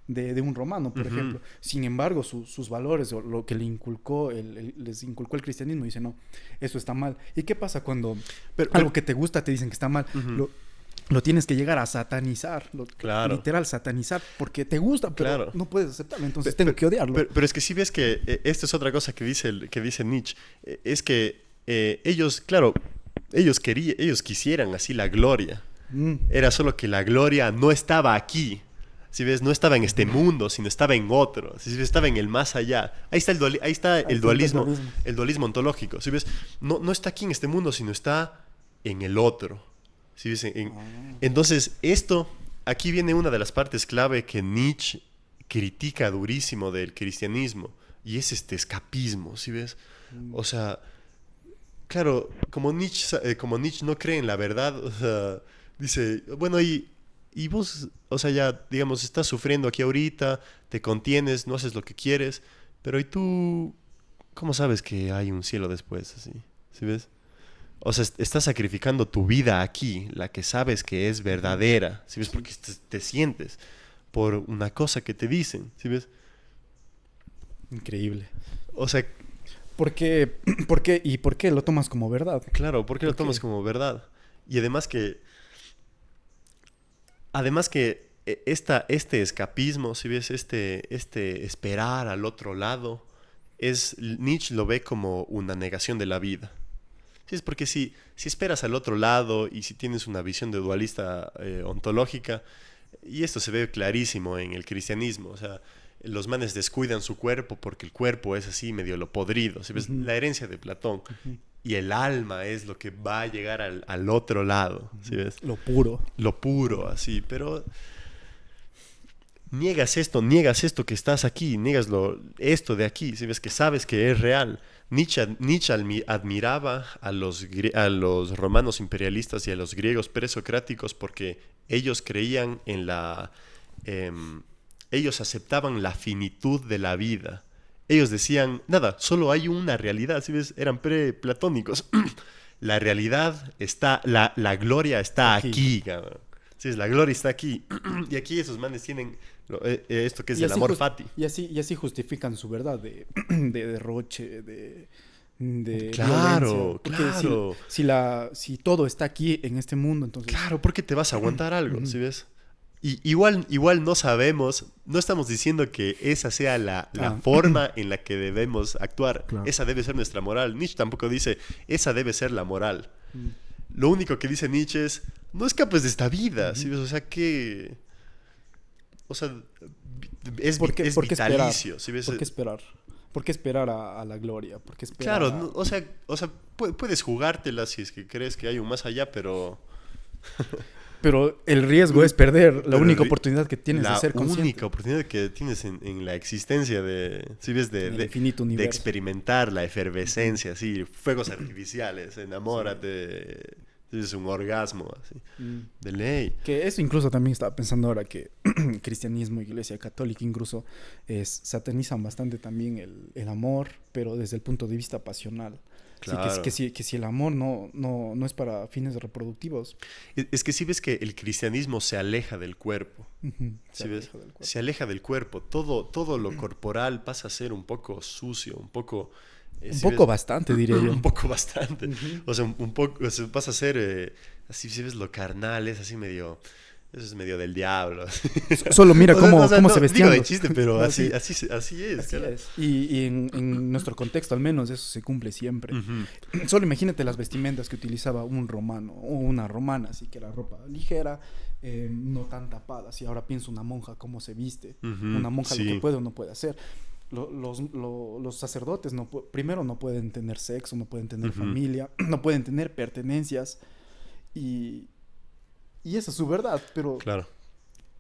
de un romano, por ejemplo. Sin embargo, sus valores o lo que les inculcó el cristianismo, dice, no, eso está mal. ¿Y qué pasa cuando algo que te gusta te dicen que está mal? Lo tienes que llegar a satanizar, claro. Literal satanizar, porque te gusta, pero claro. no puedes aceptarlo, entonces tengo que odiarlo. Pero es que si ves que esto es otra cosa que dice Nietzsche, es que ellos, claro, ellos quisieran así la gloria. Era solo que la gloria no estaba aquí. Si ves, no estaba en este mundo, sino estaba en otro. Si ves, estaba en el más allá. Ahí está el dualismo ontológico. Si ves, no está aquí en este mundo, sino está en el otro. ¿Sí ves? Entonces, aquí viene una de las partes clave que Nietzsche critica durísimo del cristianismo, y es este escapismo, ¿sí ves? O sea, claro, como Nietzsche no cree en la verdad, o sea, dice, bueno, y vos, o sea, ya, digamos, estás sufriendo aquí ahorita, te contienes, no haces lo que quieres, pero ¿y tú cómo sabes que hay un cielo después, así? ¿Sí ves? O sea, estás sacrificando tu vida aquí, la que sabes que es verdadera, ¿sí ves? Porque te sientes por una cosa que te dicen, ¿sí ves? Increíble. O sea... ¿Por qué lo tomas como verdad? Claro, ¿por qué lo tomas como verdad? Y además que este escapismo, ¿sí ves? Este esperar al otro lado, Nietzsche lo ve como una negación de la vida. Sí, es porque si esperas al otro lado y si tienes una visión de dualista ontológica, y esto se ve clarísimo en el cristianismo, o sea, los manes descuidan su cuerpo porque el cuerpo es así medio lo podrido, ¿sí ves? La herencia de Platón. Y el alma es lo que va a llegar al otro lado, ¿sí ves? Lo puro. Lo puro, así, pero... Niegas esto que estás aquí, niegas esto de aquí, ¿sí ves? Que sabes que es real. Nietzsche admiraba a los romanos imperialistas y a los griegos presocráticos porque ellos creían en ellos aceptaban la finitud de la vida. Ellos decían, nada, solo hay una realidad, ¿sí ves? Eran preplatónicos. La realidad está, la gloria está aquí, cabrón. Sí, la gloria está aquí. Y aquí esos manes tienen esto que es el amor fati. Y así justifican su verdad de derroche, de claro, violencia. claro. Si todo está aquí en este mundo, entonces... Claro, ¿por qué te vas a aguantar algo? ¿Sí ves? Y igual no sabemos, no estamos diciendo que esa sea la forma en la que debemos actuar. Claro. Esa debe ser nuestra moral. Nietzsche tampoco dice, esa debe ser la moral. Lo único que dice Nietzsche es, no escapes de esta vida. ¿Sí ves? O sea, que... O sea, es vitalicio. ¿Sí ves? ¿Por qué esperar? ¿Por qué esperar a la gloria? ¿Por qué esperar Claro, no, o sea, puedes jugártela si es que crees que hay un más allá, pero... Pero el riesgo es perder la única oportunidad que tienes de ser consciente. La única oportunidad que tienes en la existencia de, ¿sí ves? En el infinito universo. De experimentar la efervescencia, así, fuegos artificiales, enamórate, es un orgasmo, así, de ley. Que eso incluso también estaba pensando ahora que cristianismo, iglesia católica incluso satanizan bastante también el amor, pero desde el punto de vista pasional. Claro. Sí, que si el amor no es para fines reproductivos. Es que sí ves que el cristianismo se aleja del cuerpo. Se aleja del cuerpo. Se aleja del cuerpo. Todo lo corporal pasa a ser un poco sucio, un poco... bastante, diría yo. Un poco bastante. O sea, un poco... O sea, pasa a ser... así, si ves lo carnal, es así medio... Eso es medio del diablo. Solo mira cómo se vestían. Digo de chiste, pero no, así sí. es. Así es. Y en nuestro contexto, al menos, eso se cumple siempre. Solo imagínate las vestimentas que utilizaba un romano o una romana, así que era ropa ligera, no tan tapada. Si ahora pienso una monja, cómo se viste. Una monja lo que puede o no puede hacer. Los sacerdotes primero no pueden tener sexo, no pueden tener familia, no pueden tener pertenencias. Y esa es su verdad, pero... Claro.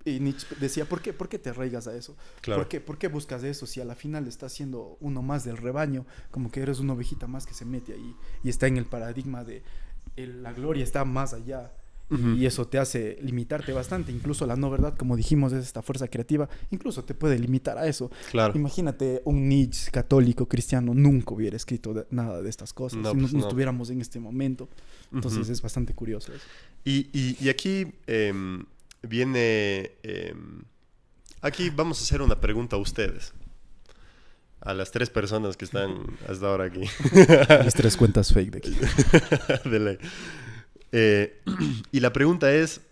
Y Nietzsche decía, ¿por qué te arraigas a eso? Claro. ¿Por qué buscas eso si a la final estás siendo uno más del rebaño? Como que eres una ovejita más que se mete ahí y está en el paradigma de la gloria está más allá. Y eso te hace limitarte bastante. Incluso la no verdad, como dijimos, es esta fuerza creativa. Incluso te puede limitar a eso. Claro. Imagínate un Nietzsche católico, cristiano, nunca hubiera escrito nada de estas cosas. Si no estuviéramos en este momento. Entonces es bastante curioso eso. Y aquí viene... aquí vamos a hacer una pregunta a ustedes. A las 3 personas que están hasta ahora aquí. Las 3 cuentas fake de aquí. De ley. Y la pregunta es...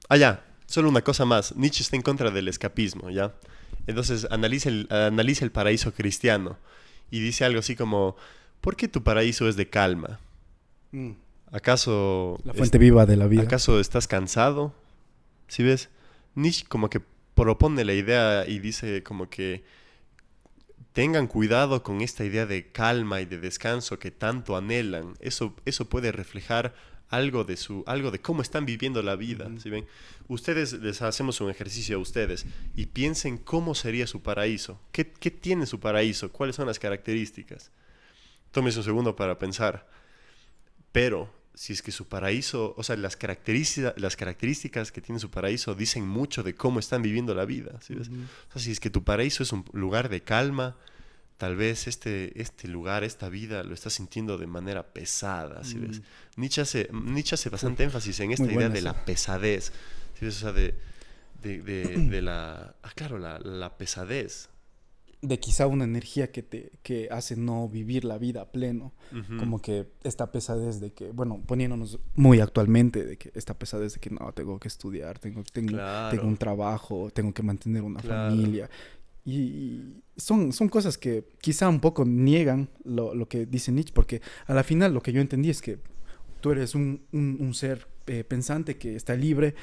ya, solo una cosa más. Nietzsche está en contra del escapismo, ¿ya? Entonces analiza el paraíso cristiano y dice algo así como, ¿por qué tu paraíso es de calma? ¿Acaso... La fuente viva de la vida. ¿Acaso estás cansado? ¿Sí ves? Nietzsche como que propone la idea y dice como que tengan cuidado con esta idea de calma y de descanso que tanto anhelan. Eso puede reflejar algo de cómo están viviendo la vida. ¿Sí ven? Ustedes, les hacemos un ejercicio a ustedes y piensen cómo sería su paraíso. ¿Qué tiene su paraíso? ¿Cuáles son las características? Tómense un segundo para pensar. Pero si es que su paraíso, o sea, las características que tiene su paraíso dicen mucho de cómo están viviendo la vida. ¿Sí ves? O sea, si es que tu paraíso es un lugar de calma, tal vez este lugar, esta vida, lo estás sintiendo de manera pesada, ¿sí ves? Nietzsche hace bastante énfasis en esta idea de la pesadez, ¿sí ves? O sea, de la... claro, la pesadez. De quizá una energía que hace no vivir la vida a pleno. Como que esta pesadez de que, bueno, poniéndonos muy actualmente, de que esta pesadez de que no, tengo que estudiar, tengo un trabajo, tengo que mantener una familia. Y son cosas que quizá un poco niegan lo que dice Nietzsche, porque a la final lo que yo entendí es que tú eres un ser pensante que está libre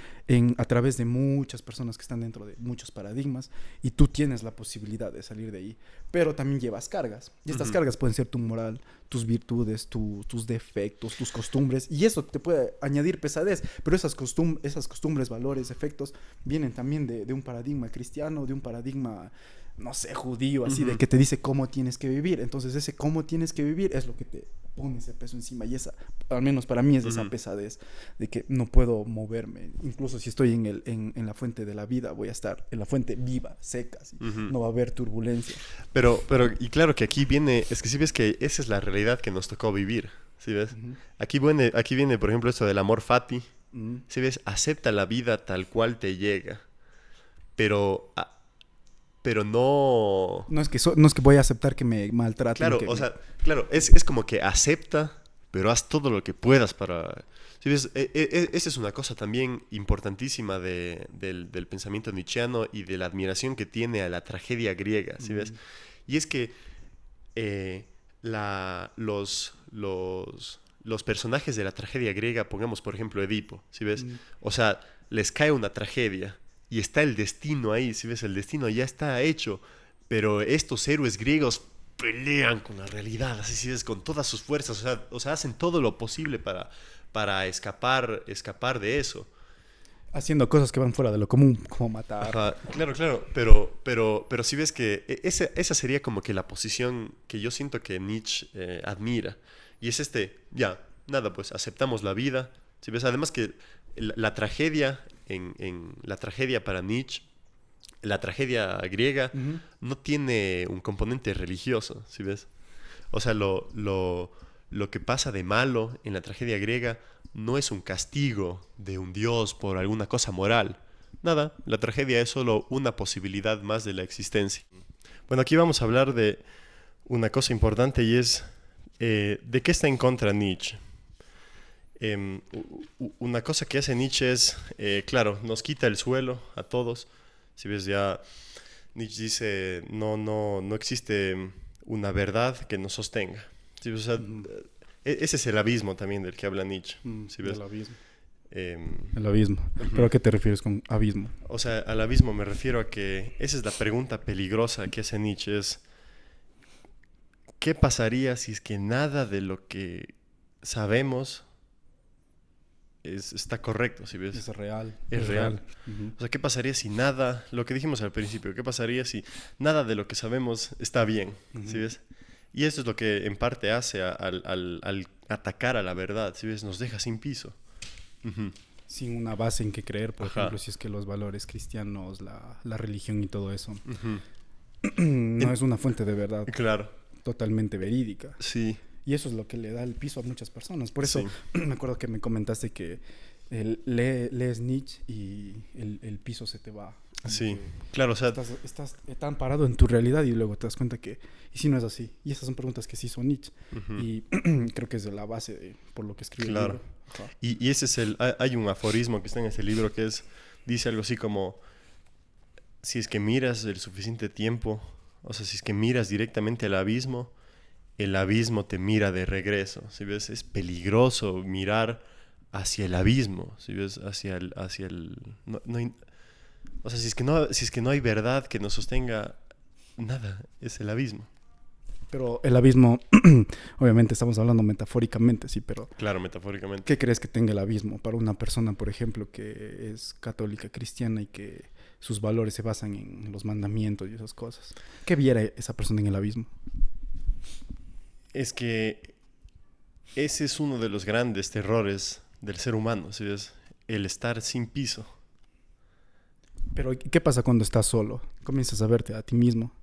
a través de muchas personas que están dentro de muchos paradigmas y tú tienes la posibilidad de salir de ahí, pero también llevas cargas y estas cargas pueden ser tu moral, tus virtudes, tus defectos, tus costumbres, y eso te puede añadir pesadez, pero esas costumbres, valores, efectos vienen también de un paradigma cristiano, de un paradigma, no sé, judío, así de que te dice cómo tienes que vivir. Entonces ese cómo tienes que vivir es lo que te pone ese peso encima, y esa, al menos para mí, es esa pesadez de que no puedo moverme. Incluso si estoy en la fuente de la vida, voy a estar en la fuente viva, seca, así. No va a haber turbulencia. Pero y claro que aquí viene, es que si ves que esa es la realidad que nos tocó vivir, ¿sí ves? Aquí viene, por ejemplo, esto del amor fati. ¿Sí ves? Acepta la vida tal cual te llega, pero no... No es que voy a aceptar que me maltraten. Claro, o sea, claro, es como que acepta, pero haz todo lo que puedas para... ¿Sí ves? Esa es una cosa también importantísima del pensamiento nietzscheano y de la admiración que tiene a la tragedia griega, ¿sí ves? Y es que los personajes de la tragedia griega, pongamos por ejemplo Edipo, ¿sí ves? O sea, les cae una tragedia y está el destino ahí, ¿sí ves? El destino ya está hecho, pero estos héroes griegos pelean con la realidad, así ¿sí ves? Con todas sus fuerzas, o sea, hacen todo lo posible para escapar de eso. Haciendo cosas que van fuera de lo común, como matar. Ajá, claro, pero si ves que esa sería como que la posición que yo siento que Nietzsche admira. Y es ya, nada, pues aceptamos la vida. Si ves, además que la tragedia, en la tragedia para Nietzsche, la tragedia griega, no tiene un componente religioso, ¿sí ves? O sea, lo que pasa de malo en la tragedia griega no es un castigo de un dios por alguna cosa moral. Nada, la tragedia es solo una posibilidad más de la existencia. Bueno, aquí vamos a hablar de una cosa importante y es de qué está en contra Nietzsche. Una cosa que hace Nietzsche es, claro, nos quita el suelo a todos. Si ves, ya Nietzsche dice, no existe una verdad que nos sostenga. ¿Sí? O sea, ese es el abismo también del que habla Nietzsche. ¿Sí ves? El abismo. El abismo. ¿Pero a qué te refieres con abismo? O sea, al abismo me refiero a que esa es la pregunta peligrosa que hace Nietzsche, es ¿qué pasaría si es que nada de lo que sabemos está correcto, ¿sí ves? Es real. Es real. O sea, ¿qué pasaría si nada, lo que dijimos al principio, qué pasaría si nada de lo que sabemos está bien, ¿sí ves? Y eso es lo que en parte hace al atacar a la verdad, ¿sí ves? Nos deja sin piso. Sin una base en que creer, por ejemplo, si es que los valores cristianos, la religión y todo eso, no es una fuente de verdad. Claro. Totalmente verídica. Sí. Y eso es lo que le da el piso a muchas personas. Por eso me acuerdo que me comentaste que lees Nietzsche y el piso se te va. Sí, claro, o sea... Estás tan parado en tu realidad y luego te das cuenta que... Y si no es así. Y esas son preguntas que sí son Nietzsche. Y creo que es de la base por lo que escribe el libro. Y ese es hay un aforismo que está en ese libro que dice algo así como, si es que miras el suficiente tiempo, o sea, si es que miras directamente al abismo, el abismo te mira de regreso, ¿sí ves? Es peligroso mirar hacia el abismo, ¿sí ves? Hacia el o sea, si es que no hay verdad que nos sostenga, nada, es el abismo. Pero el abismo, obviamente estamos hablando metafóricamente, sí, pero... Claro, metafóricamente. ¿Qué crees que tenga el abismo para una persona, por ejemplo, que es católica, cristiana y que sus valores se basan en los mandamientos y esas cosas? ¿Qué viera esa persona en el abismo? Es que ese es uno de los grandes terrores del ser humano, ¿sí ves? El estar sin piso. Pero ¿qué pasa cuando estás solo? Comienzas a verte a ti mismo.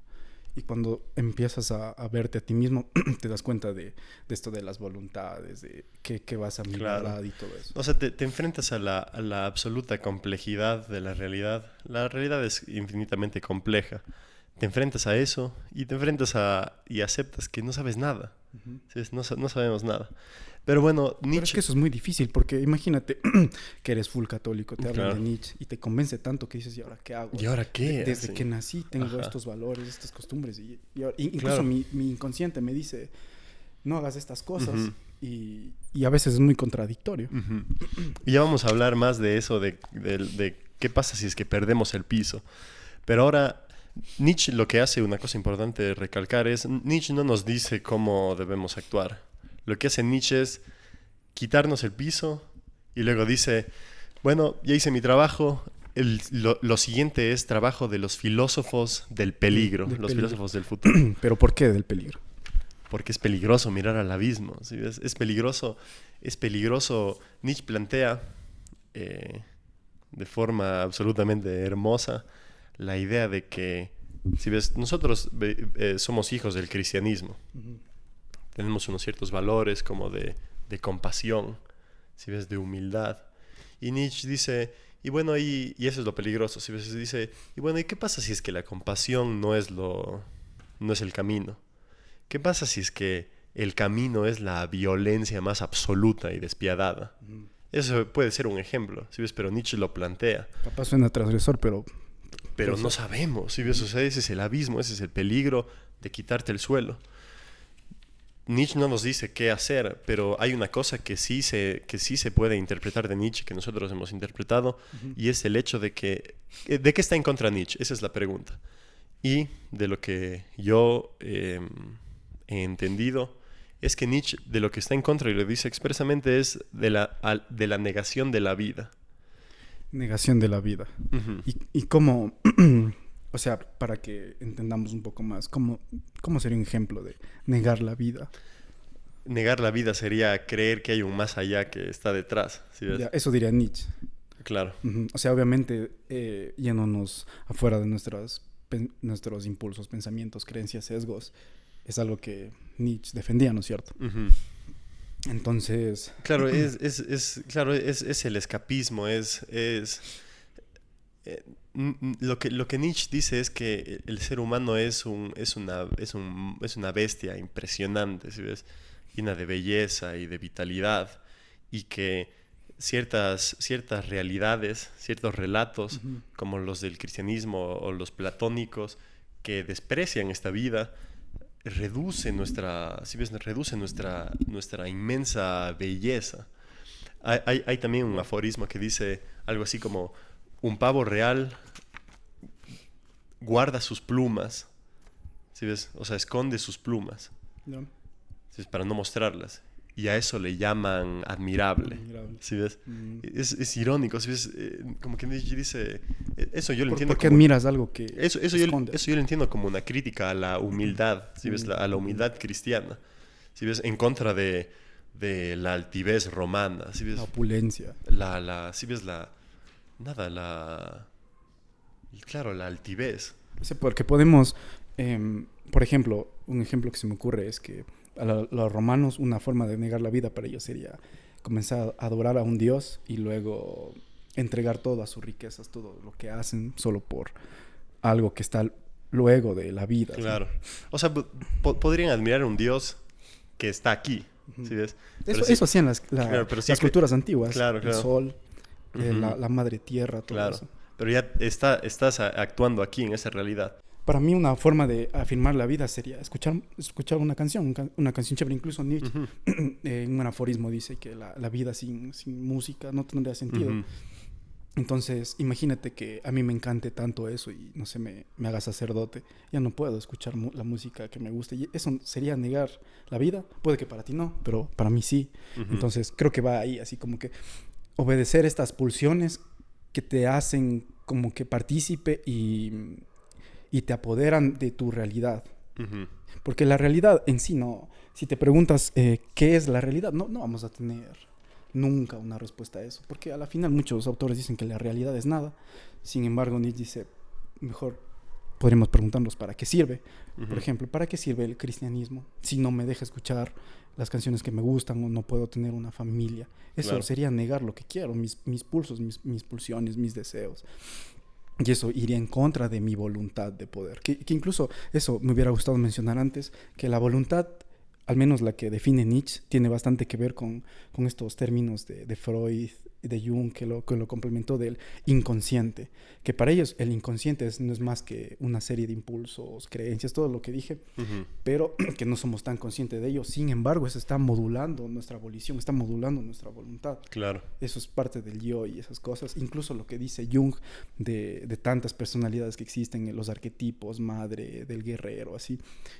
Y cuando empiezas a verte a ti mismo, te das cuenta de esto de las voluntades, de qué vas a mi verdad y todo eso. O sea, te enfrentas a la absoluta complejidad de la realidad. La realidad es infinitamente compleja. Te enfrentas a eso y te enfrentas y aceptas que no sabes nada. ¿Sí? No sabemos nada. Pero bueno, Nietzsche... Pero es que eso es muy difícil porque imagínate que eres full católico, te hablan de Nietzsche y te convence tanto que dices, ¿y ahora qué hago? ¿Y ahora qué? Desde que nací tengo estos valores, estas costumbres incluso mi inconsciente me dice, no hagas estas cosas y a veces es muy contradictorio. Y ya vamos a hablar más de eso, de qué pasa si es que perdemos el piso. Pero ahora... Nietzsche lo que hace, una cosa importante recalcar es, Nietzsche no nos dice cómo debemos actuar. Lo que hace Nietzsche es quitarnos el piso y luego dice, bueno, ya hice mi trabajo, lo siguiente es trabajo de los filósofos del peligro, filósofos del futuro. ¿Pero por qué del peligro? Porque es peligroso mirar al abismo, ¿sí? Es peligroso. Nietzsche plantea de forma absolutamente hermosa la idea de que, si ves, nosotros somos hijos del cristianismo. Tenemos unos ciertos valores como de compasión, si ves, de humildad. Y Nietzsche dice, y bueno, y eso es lo peligroso, si ves, dice, y bueno, ¿y qué pasa si es que la compasión no es el camino? ¿Qué pasa si es que el camino es la violencia más absoluta y despiadada. Eso puede ser un ejemplo, ¿sí ves? Pero Nietzsche lo plantea. Capaz suena transgresor, pero no sabemos, ¿sí ves? O sea, ese es el abismo, ese es el peligro de quitarte el suelo. Nietzsche no nos dice qué hacer, pero hay una cosa que sí se puede interpretar de Nietzsche, que nosotros hemos interpretado, y es el hecho de que... ¿De qué está en contra Nietzsche? Esa es la pregunta. Y de lo que yo he entendido, es que Nietzsche de lo que está en contra, y lo dice expresamente, es de la negación de la vida. Negación de la vida. Uh-huh. Y cómo... O sea, para que entendamos un poco más, ¿cómo sería un ejemplo de negar la vida? Negar la vida sería creer que hay un más allá que está detrás, ¿sí ves? Ya, eso diría Nietzsche. Claro. O sea, obviamente, yéndonos afuera de nuestros impulsos, pensamientos, creencias, sesgos, es algo que Nietzsche defendía, ¿no es cierto? Uh-huh. Entonces... Claro, es el escapismo, lo que Nietzsche dice es que el ser humano es una bestia impresionante, ¿sí ves? Llena de belleza y de vitalidad, y que ciertas realidades, ciertos relatos, Uh-huh. como los del cristianismo o los platónicos, que desprecian esta vida, reduce nuestra inmensa belleza. Hay también un aforismo que dice algo así como: un pavo real guarda sus plumas, ¿sí ves? O sea, esconde sus plumas, ¿no? ¿sí ves? Para no mostrarlas. Y a eso le llaman admirable, Admirable. ¿sí ves? Es irónico, ¿sí ves? Como que Nietzsche dice... Eso yo lo entiendo ¿Por qué como... admiras algo que Eso esconde? yo lo entiendo como una crítica a la humildad, ¿sí ves? A la humildad cristiana, ¿sí ves? En contra de la altivez romana, ¿sí ves? La opulencia. ¿Sí ves? Claro, la altivez. O sea, porque podemos, por ejemplo, un ejemplo que se me ocurre es que a los romanos una forma de negar la vida para ellos sería comenzar a adorar a un dios y luego entregar todas sus riquezas, todo lo que hacen solo por algo que está luego de la vida. Claro. ¿Sí? O sea, podrían admirar a un dios que está aquí, ¿sí ves? Eso hacían las siempre, culturas antiguas. Claro. El sol, Uh-huh. la madre tierra, todo Claro. eso. Pero ya estás actuando aquí en esa realidad. Para mí una forma de afirmar la vida sería escuchar una canción, una canción chévere. Incluso Nietzsche, Uh-huh. en un aforismo dice que la vida sin música no tendría sentido. Uh-huh. Entonces, imagínate que a mí me encante tanto eso y, no sé, me haga sacerdote. Ya no puedo escuchar la música que me guste. Y eso sería negar la vida. Puede que para ti no, pero para mí sí. Uh-huh. Entonces, creo que va ahí, así como que obedecer estas pulsiones que te hacen como que partícipe y te apoderan de tu realidad. Uh-huh. Porque la realidad en sí no... Si te preguntas qué es la realidad, no vamos a tener nunca una respuesta a eso. Porque a la final muchos autores dicen que la realidad es nada. Sin embargo, Nietzsche dice, mejor podríamos preguntarnos para qué sirve. Uh-huh. Por ejemplo, ¿para qué sirve el cristianismo? Si no me deja escuchar las canciones que me gustan o no puedo tener una familia. Eso Claro. Sería negar lo que quiero, mis pulsos, mis pulsiones, mis deseos. Y eso iría en contra de mi voluntad de poder. Que incluso eso me hubiera gustado mencionar antes, que la voluntad, al menos la que define Nietzsche, tiene bastante que ver con estos términos de Freud y de Jung, que lo complementó del inconsciente. Que para ellos el inconsciente no es más que una serie de impulsos, creencias, todo lo que dije, Uh-huh. pero que no somos tan conscientes de ello. Sin embargo, eso está modulando nuestra volición, está modulando nuestra voluntad. Claro. Eso es parte del yo y esas cosas. Incluso lo que dice Jung de tantas personalidades que existen, los arquetipos, madre, del guerrero, así.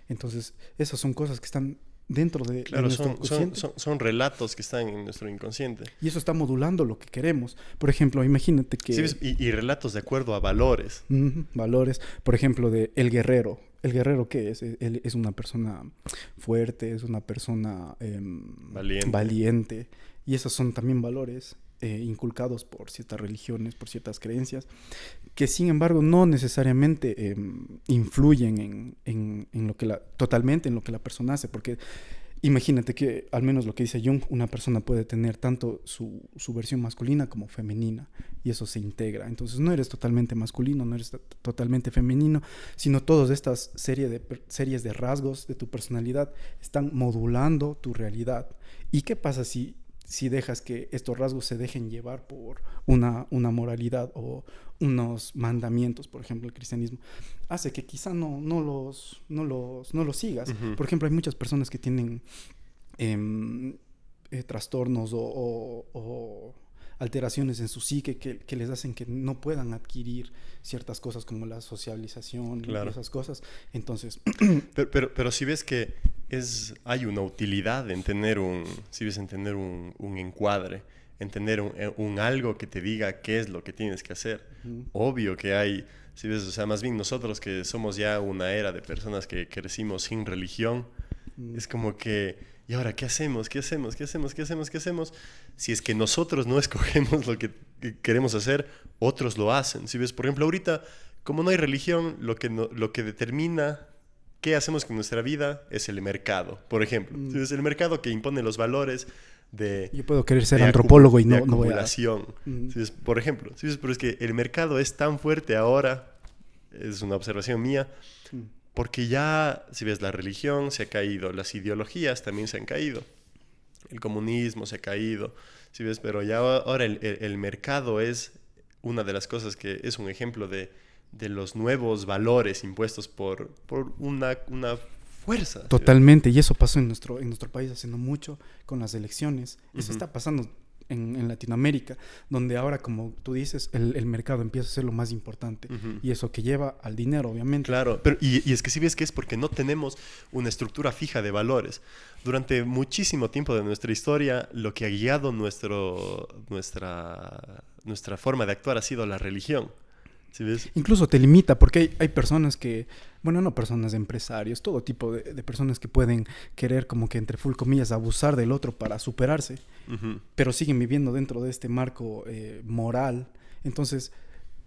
Entonces, esas son cosas que están dentro de nuestro inconsciente. Son relatos que están en nuestro inconsciente. Y eso está modulando lo que queremos. Por ejemplo, imagínate que... Sí, y relatos de acuerdo a valores. Valores. Por ejemplo, de el guerrero. ¿El guerrero qué es? Él es una persona fuerte, es una persona valiente. Y esos son también valores inculcados por ciertas religiones, por ciertas creencias, que sin embargo no necesariamente influyen en lo que totalmente en lo que la persona hace, porque imagínate que, al menos lo que dice Jung, una persona puede tener tanto su versión masculina como femenina, y eso se integra. Entonces no eres totalmente masculino, no eres totalmente femenino, sino todas estas series de rasgos de tu personalidad están modulando tu realidad. ¿Y qué pasa si dejas que estos rasgos se dejen llevar por una moralidad o unos mandamientos? Por ejemplo, el cristianismo hace que quizá no los sigas. Ujú. Por ejemplo, hay muchas personas que tienen trastornos o alteraciones en su psique que les hacen que no puedan adquirir ciertas cosas como la socialización y Claro. esas cosas. Entonces, Pero si ves que hay una utilidad en tener un encuadre, en tener un algo que te diga qué es lo que tienes que hacer. Obvio que hay, si ves, o sea, más bien nosotros que somos ya una era de personas que crecimos sin religión, es como que, ¿y ahora qué hacemos? ¿Qué hacemos? ¿Qué hacemos? ¿Qué hacemos? ¿Qué hacemos? Si es que nosotros no escogemos lo que queremos hacer, otros lo hacen. Si ves, por ejemplo, ahorita, como no hay religión, lo que determina qué hacemos con nuestra vida es el mercado, por ejemplo. Si ves, el mercado que impone los valores yo puedo querer ser de antropólogo y de no voy a... acumulación. ¿Sí ves? Por ejemplo, ¿sí ves? Pero es que el mercado es tan fuerte ahora, es una observación mía, porque ya, si ves, la religión se ha caído, las ideologías también se han caído, el comunismo se ha caído, ¿sí ves? Pero ya ahora el mercado es una de las cosas que es un ejemplo de los nuevos valores impuestos por una fuerza. Totalmente, y eso pasó en nuestro país hace no mucho con las elecciones. Eso está pasando en Latinoamérica, donde ahora, como tú dices, el mercado empieza a ser lo más importante. Y eso que lleva al dinero, obviamente. Claro, pero y es que si ves que es porque no tenemos una estructura fija de valores. Durante muchísimo tiempo de nuestra historia, lo que ha guiado nuestra forma de actuar ha sido la religión. ¿Sí ves? Incluso te limita, porque hay personas que, bueno, no personas, empresarios, todo tipo de personas que pueden querer, como que entre full comillas, abusar del otro para superarse, pero siguen viviendo dentro de este marco moral. Entonces,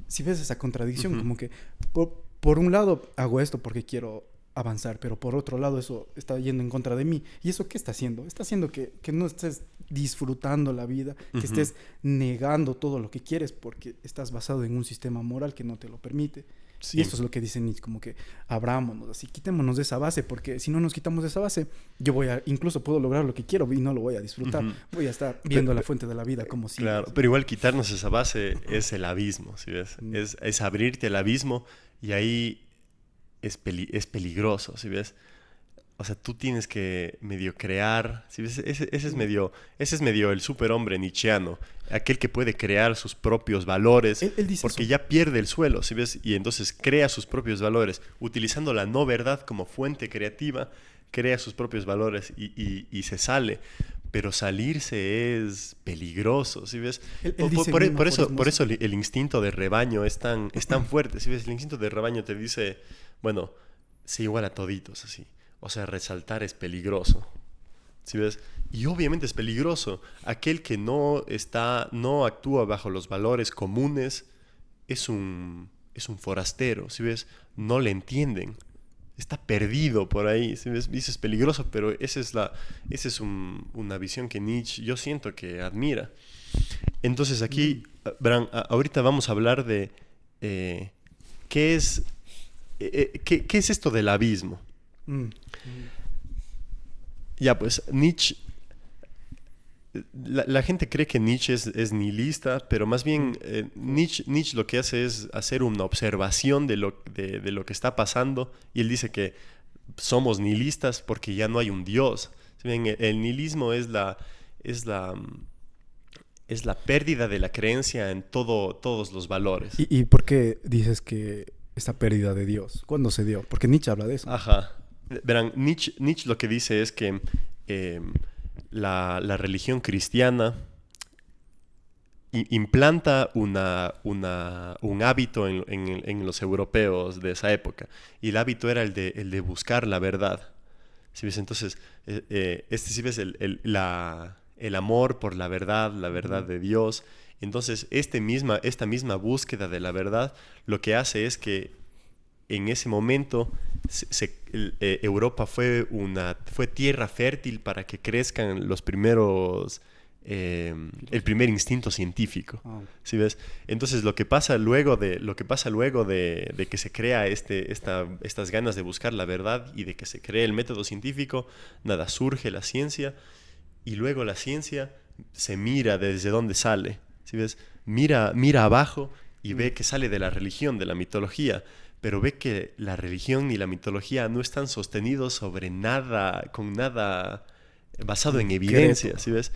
si ves esa contradicción, como que por un lado hago esto porque quiero avanzar, pero por otro lado eso está yendo en contra de mí. ¿Y eso qué está haciendo? Está haciendo que no estés disfrutando la vida, que estés negando todo lo que quieres porque estás basado en un sistema moral que no te lo permite. Sí. Y esto es lo que dice Nietzsche, como que abrámonos, así, quitémonos de esa base, porque si no nos quitamos de esa base, yo incluso puedo lograr lo que quiero y no lo voy a disfrutar. Voy a estar viendo la fuente de la vida como si... Claro, pero igual quitarnos esa base es el abismo, ¿sí ves? Es abrirte el abismo y ahí es peligroso, ¿sí ves? O sea, tú tienes que medio crear, ¿sí ves? Ese es medio el superhombre nietzscheano, aquel que puede crear sus propios valores, él dice porque eso. ya pierde el suelo, ¿sí ves? Y entonces crea sus propios valores, utilizando la no verdad como fuente creativa, crea sus propios valores y se sale. Pero salirse es peligroso, ¿sí ves? Por eso el instinto de rebaño es tan fuerte, ¿sí ves? El instinto de rebaño te dice, bueno, sé igual a toditos, así. O sea, resaltar es peligroso, ¿sí ves? Y obviamente es peligroso. Aquel que no actúa bajo los valores comunes es un forastero, ¿sí ves? No le entienden. Está perdido por ahí, ¿sí ves? Dices peligroso, pero esa es una visión que Nietzsche, yo siento que admira. Entonces aquí, Bran, ahorita vamos a hablar de qué es esto del abismo. Ya, pues Nietzsche, la gente cree que Nietzsche es nihilista, pero más bien Nietzsche lo que hace es hacer una observación de lo que está pasando, y él dice que somos nihilistas porque ya no hay un Dios. El nihilismo es la pérdida de la creencia en todos los valores. ¿Y por qué dices que esta pérdida de Dios? ¿Cuándo se dio? Porque Nietzsche habla de eso. Ajá. Verán, Nietzsche lo que dice es que la religión cristiana implanta un hábito en los europeos de esa época, y el hábito era el de buscar la verdad. ¿Sí ves? Entonces, ¿sí ves? El amor por la verdad de Dios. Entonces, esta misma búsqueda de la verdad lo que hace es que en ese momento Europa fue tierra fértil para que crezcan los primeros... el primer instinto científico. ¿Sí ves? Entonces lo que pasa luego de que se crea estas ganas de buscar la verdad y de que se cree el método científico, nada, surge la ciencia, y luego la ciencia se mira desde dónde sale. ¿Sí ves? Mira abajo y ve que sale de la religión, de la mitología, pero ve que la religión y la mitología no están sostenidos sobre nada, con nada basado en evidencia. ¿Sí ves?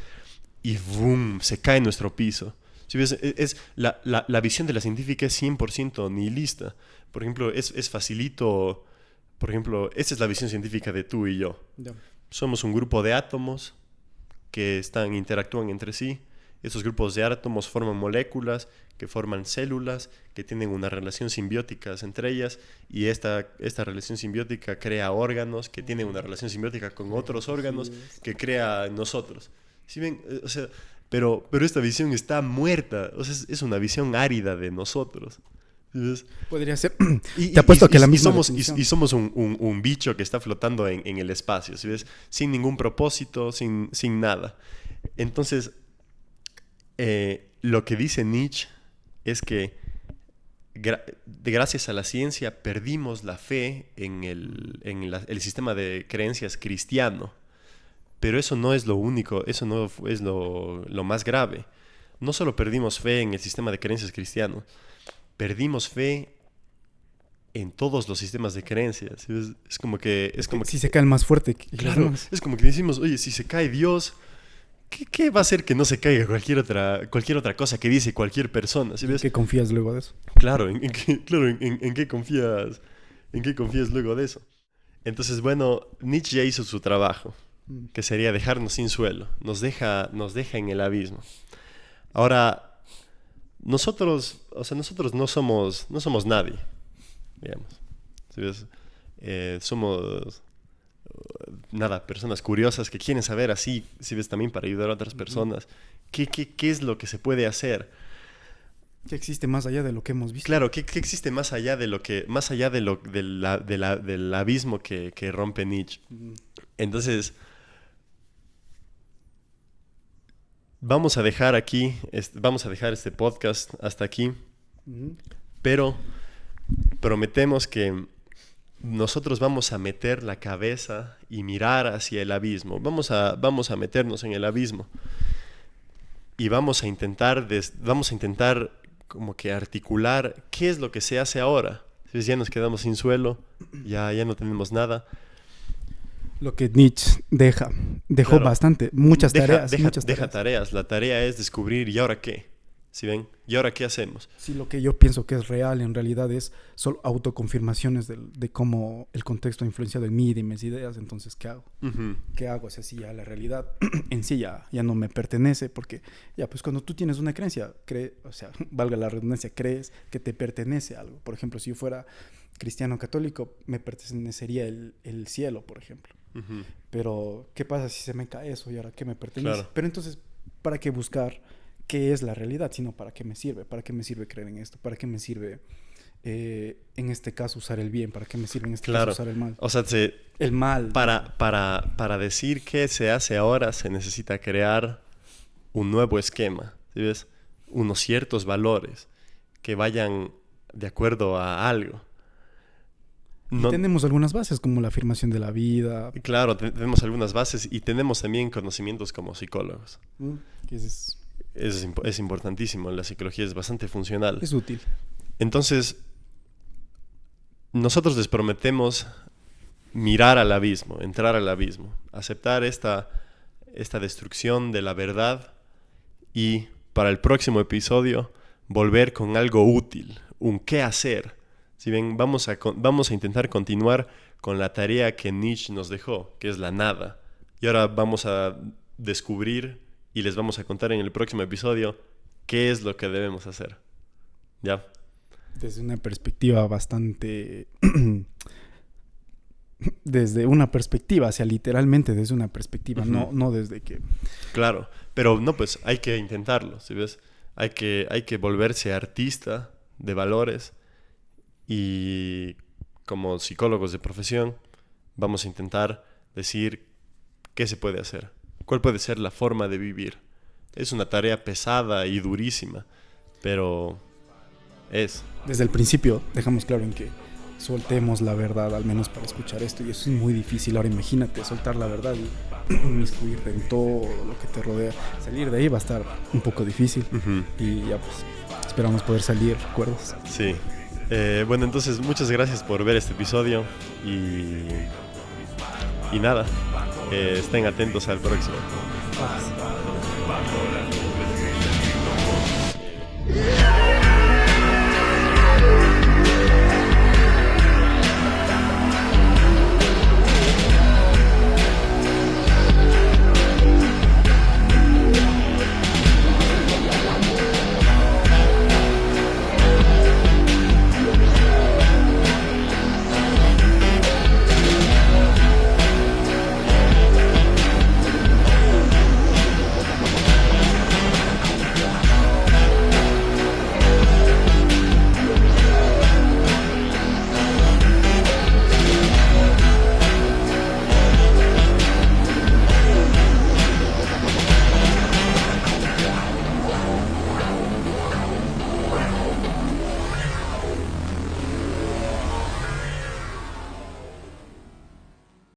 Y ¡boom! Se cae en nuestro piso. ¿Sí ves? La visión de la científica es 100% nihilista. Por ejemplo, es facilito... Por ejemplo, esta es la visión científica de tú y yo. Yeah. Somos un grupo de átomos que interactúan entre sí. Estos grupos de átomos forman moléculas, que forman células, que tienen una relación simbiótica entre ellas, y esta relación simbiótica crea órganos, que tienen una relación simbiótica con otros órganos, que crea nosotros. ¿Sí ven? O sea, pero esta visión está muerta. O sea, es una visión árida de nosotros. ¿Sí? Podría ser. Te apuesto que la misma somos un bicho que está flotando en el espacio. ¿Sí ves? Sin ningún propósito, sin nada. Entonces, lo que dice Nietzsche es que gracias a la ciencia perdimos la fe en el sistema de creencias cristiano. Pero eso no es lo único, eso no es lo más grave. No solo perdimos fe en el sistema de creencias cristiano, perdimos fe en todos los sistemas de creencias. Es como que... si se cae el más fuerte. Claro, es como que decimos, oye, si se cae Dios, ¿qué va a hacer que no se caiga cualquier otra cosa que dice cualquier persona? ¿Sí ves? ¿En qué confías luego de eso? Claro, ¿en qué confías? ¿En qué confías luego de eso? Entonces, bueno, Nietzsche ya hizo su trabajo, que sería dejarnos sin suelo. Nos deja en el abismo. Ahora, nosotros no somos nadie, digamos. ¿Sí ves? Somos personas curiosas que quieren saber así, si ves, también para ayudar a otras personas. ¿Qué es lo que se puede hacer? ¿Qué existe más allá de lo que hemos visto? Claro, ¿qué existe más allá del abismo que rompe Nietzsche? Entonces, vamos a dejar este podcast hasta aquí, pero prometemos que nosotros vamos a meter la cabeza y mirar hacia el abismo. Vamos a meternos en el abismo y vamos a intentar como que articular qué es lo que se hace ahora. Si ya nos quedamos sin suelo, ya no tenemos nada. Lo que Nietzsche dejó claro, bastante, muchas tareas. Deja tareas. La tarea es descubrir, ¿y ahora qué? ¿Sí ven? ¿Y ahora qué hacemos? Sí, lo que yo pienso que es real en realidad es solo autoconfirmaciones de cómo el contexto ha influenciado en mí y de mis ideas. Entonces, ¿qué hago? ¿Qué hago? O sea, si ya la realidad en sí ya no me pertenece, porque ya pues cuando tú tienes una creencia, o sea, valga la redundancia, crees que te pertenece algo. Por ejemplo, si yo fuera cristiano católico, me pertenecería el cielo, por ejemplo. Pero, ¿qué pasa si se me cae eso? ¿Y ahora qué me pertenece? Claro. Pero entonces, ¿para qué buscar qué es la realidad? Sino, ¿para qué me sirve? ¿Para qué me sirve creer en esto? ¿Para qué me sirve, en este caso, usar el bien? ¿Para qué me sirve en este caso usar el mal? O sea, el mal. Para decir qué se hace ahora, se necesita crear un nuevo esquema, ¿sí ves? Unos ciertos valores que vayan de acuerdo a algo. No, tenemos algunas bases como la afirmación de la vida. Claro, tenemos algunas bases y tenemos también conocimientos como psicólogos. Es importantísimo. La psicología es bastante funcional. Es útil. Entonces, nosotros les prometemos mirar al abismo, entrar al abismo, aceptar esta destrucción de la verdad y para el próximo episodio volver con algo útil, un qué hacer. Si ven, vamos a intentar continuar con la tarea que Nietzsche nos dejó, que es la nada. Y ahora vamos a descubrir y les vamos a contar en el próximo episodio qué es lo que debemos hacer. ¿Ya? Desde una perspectiva bastante... desde una perspectiva, o sea, literalmente desde una perspectiva, no desde que... Claro, pero no, pues hay que intentarlo, ¿sí ves? Hay que volverse artista de valores. Y como psicólogos de profesión vamos a intentar decir qué se puede hacer, cuál puede ser la forma de vivir. Es una tarea pesada y durísima, pero es. Desde el principio dejamos claro en que soltemos la verdad, al menos para escuchar esto, y eso es muy difícil. Ahora imagínate soltar la verdad y inmiscuirte en todo lo que te rodea. Salir de ahí va a estar un poco difícil. Y ya pues esperamos poder salir, ¿recuerdas? Sí. Bueno, entonces muchas gracias por ver este episodio y nada, estén atentos al próximo. Gracias.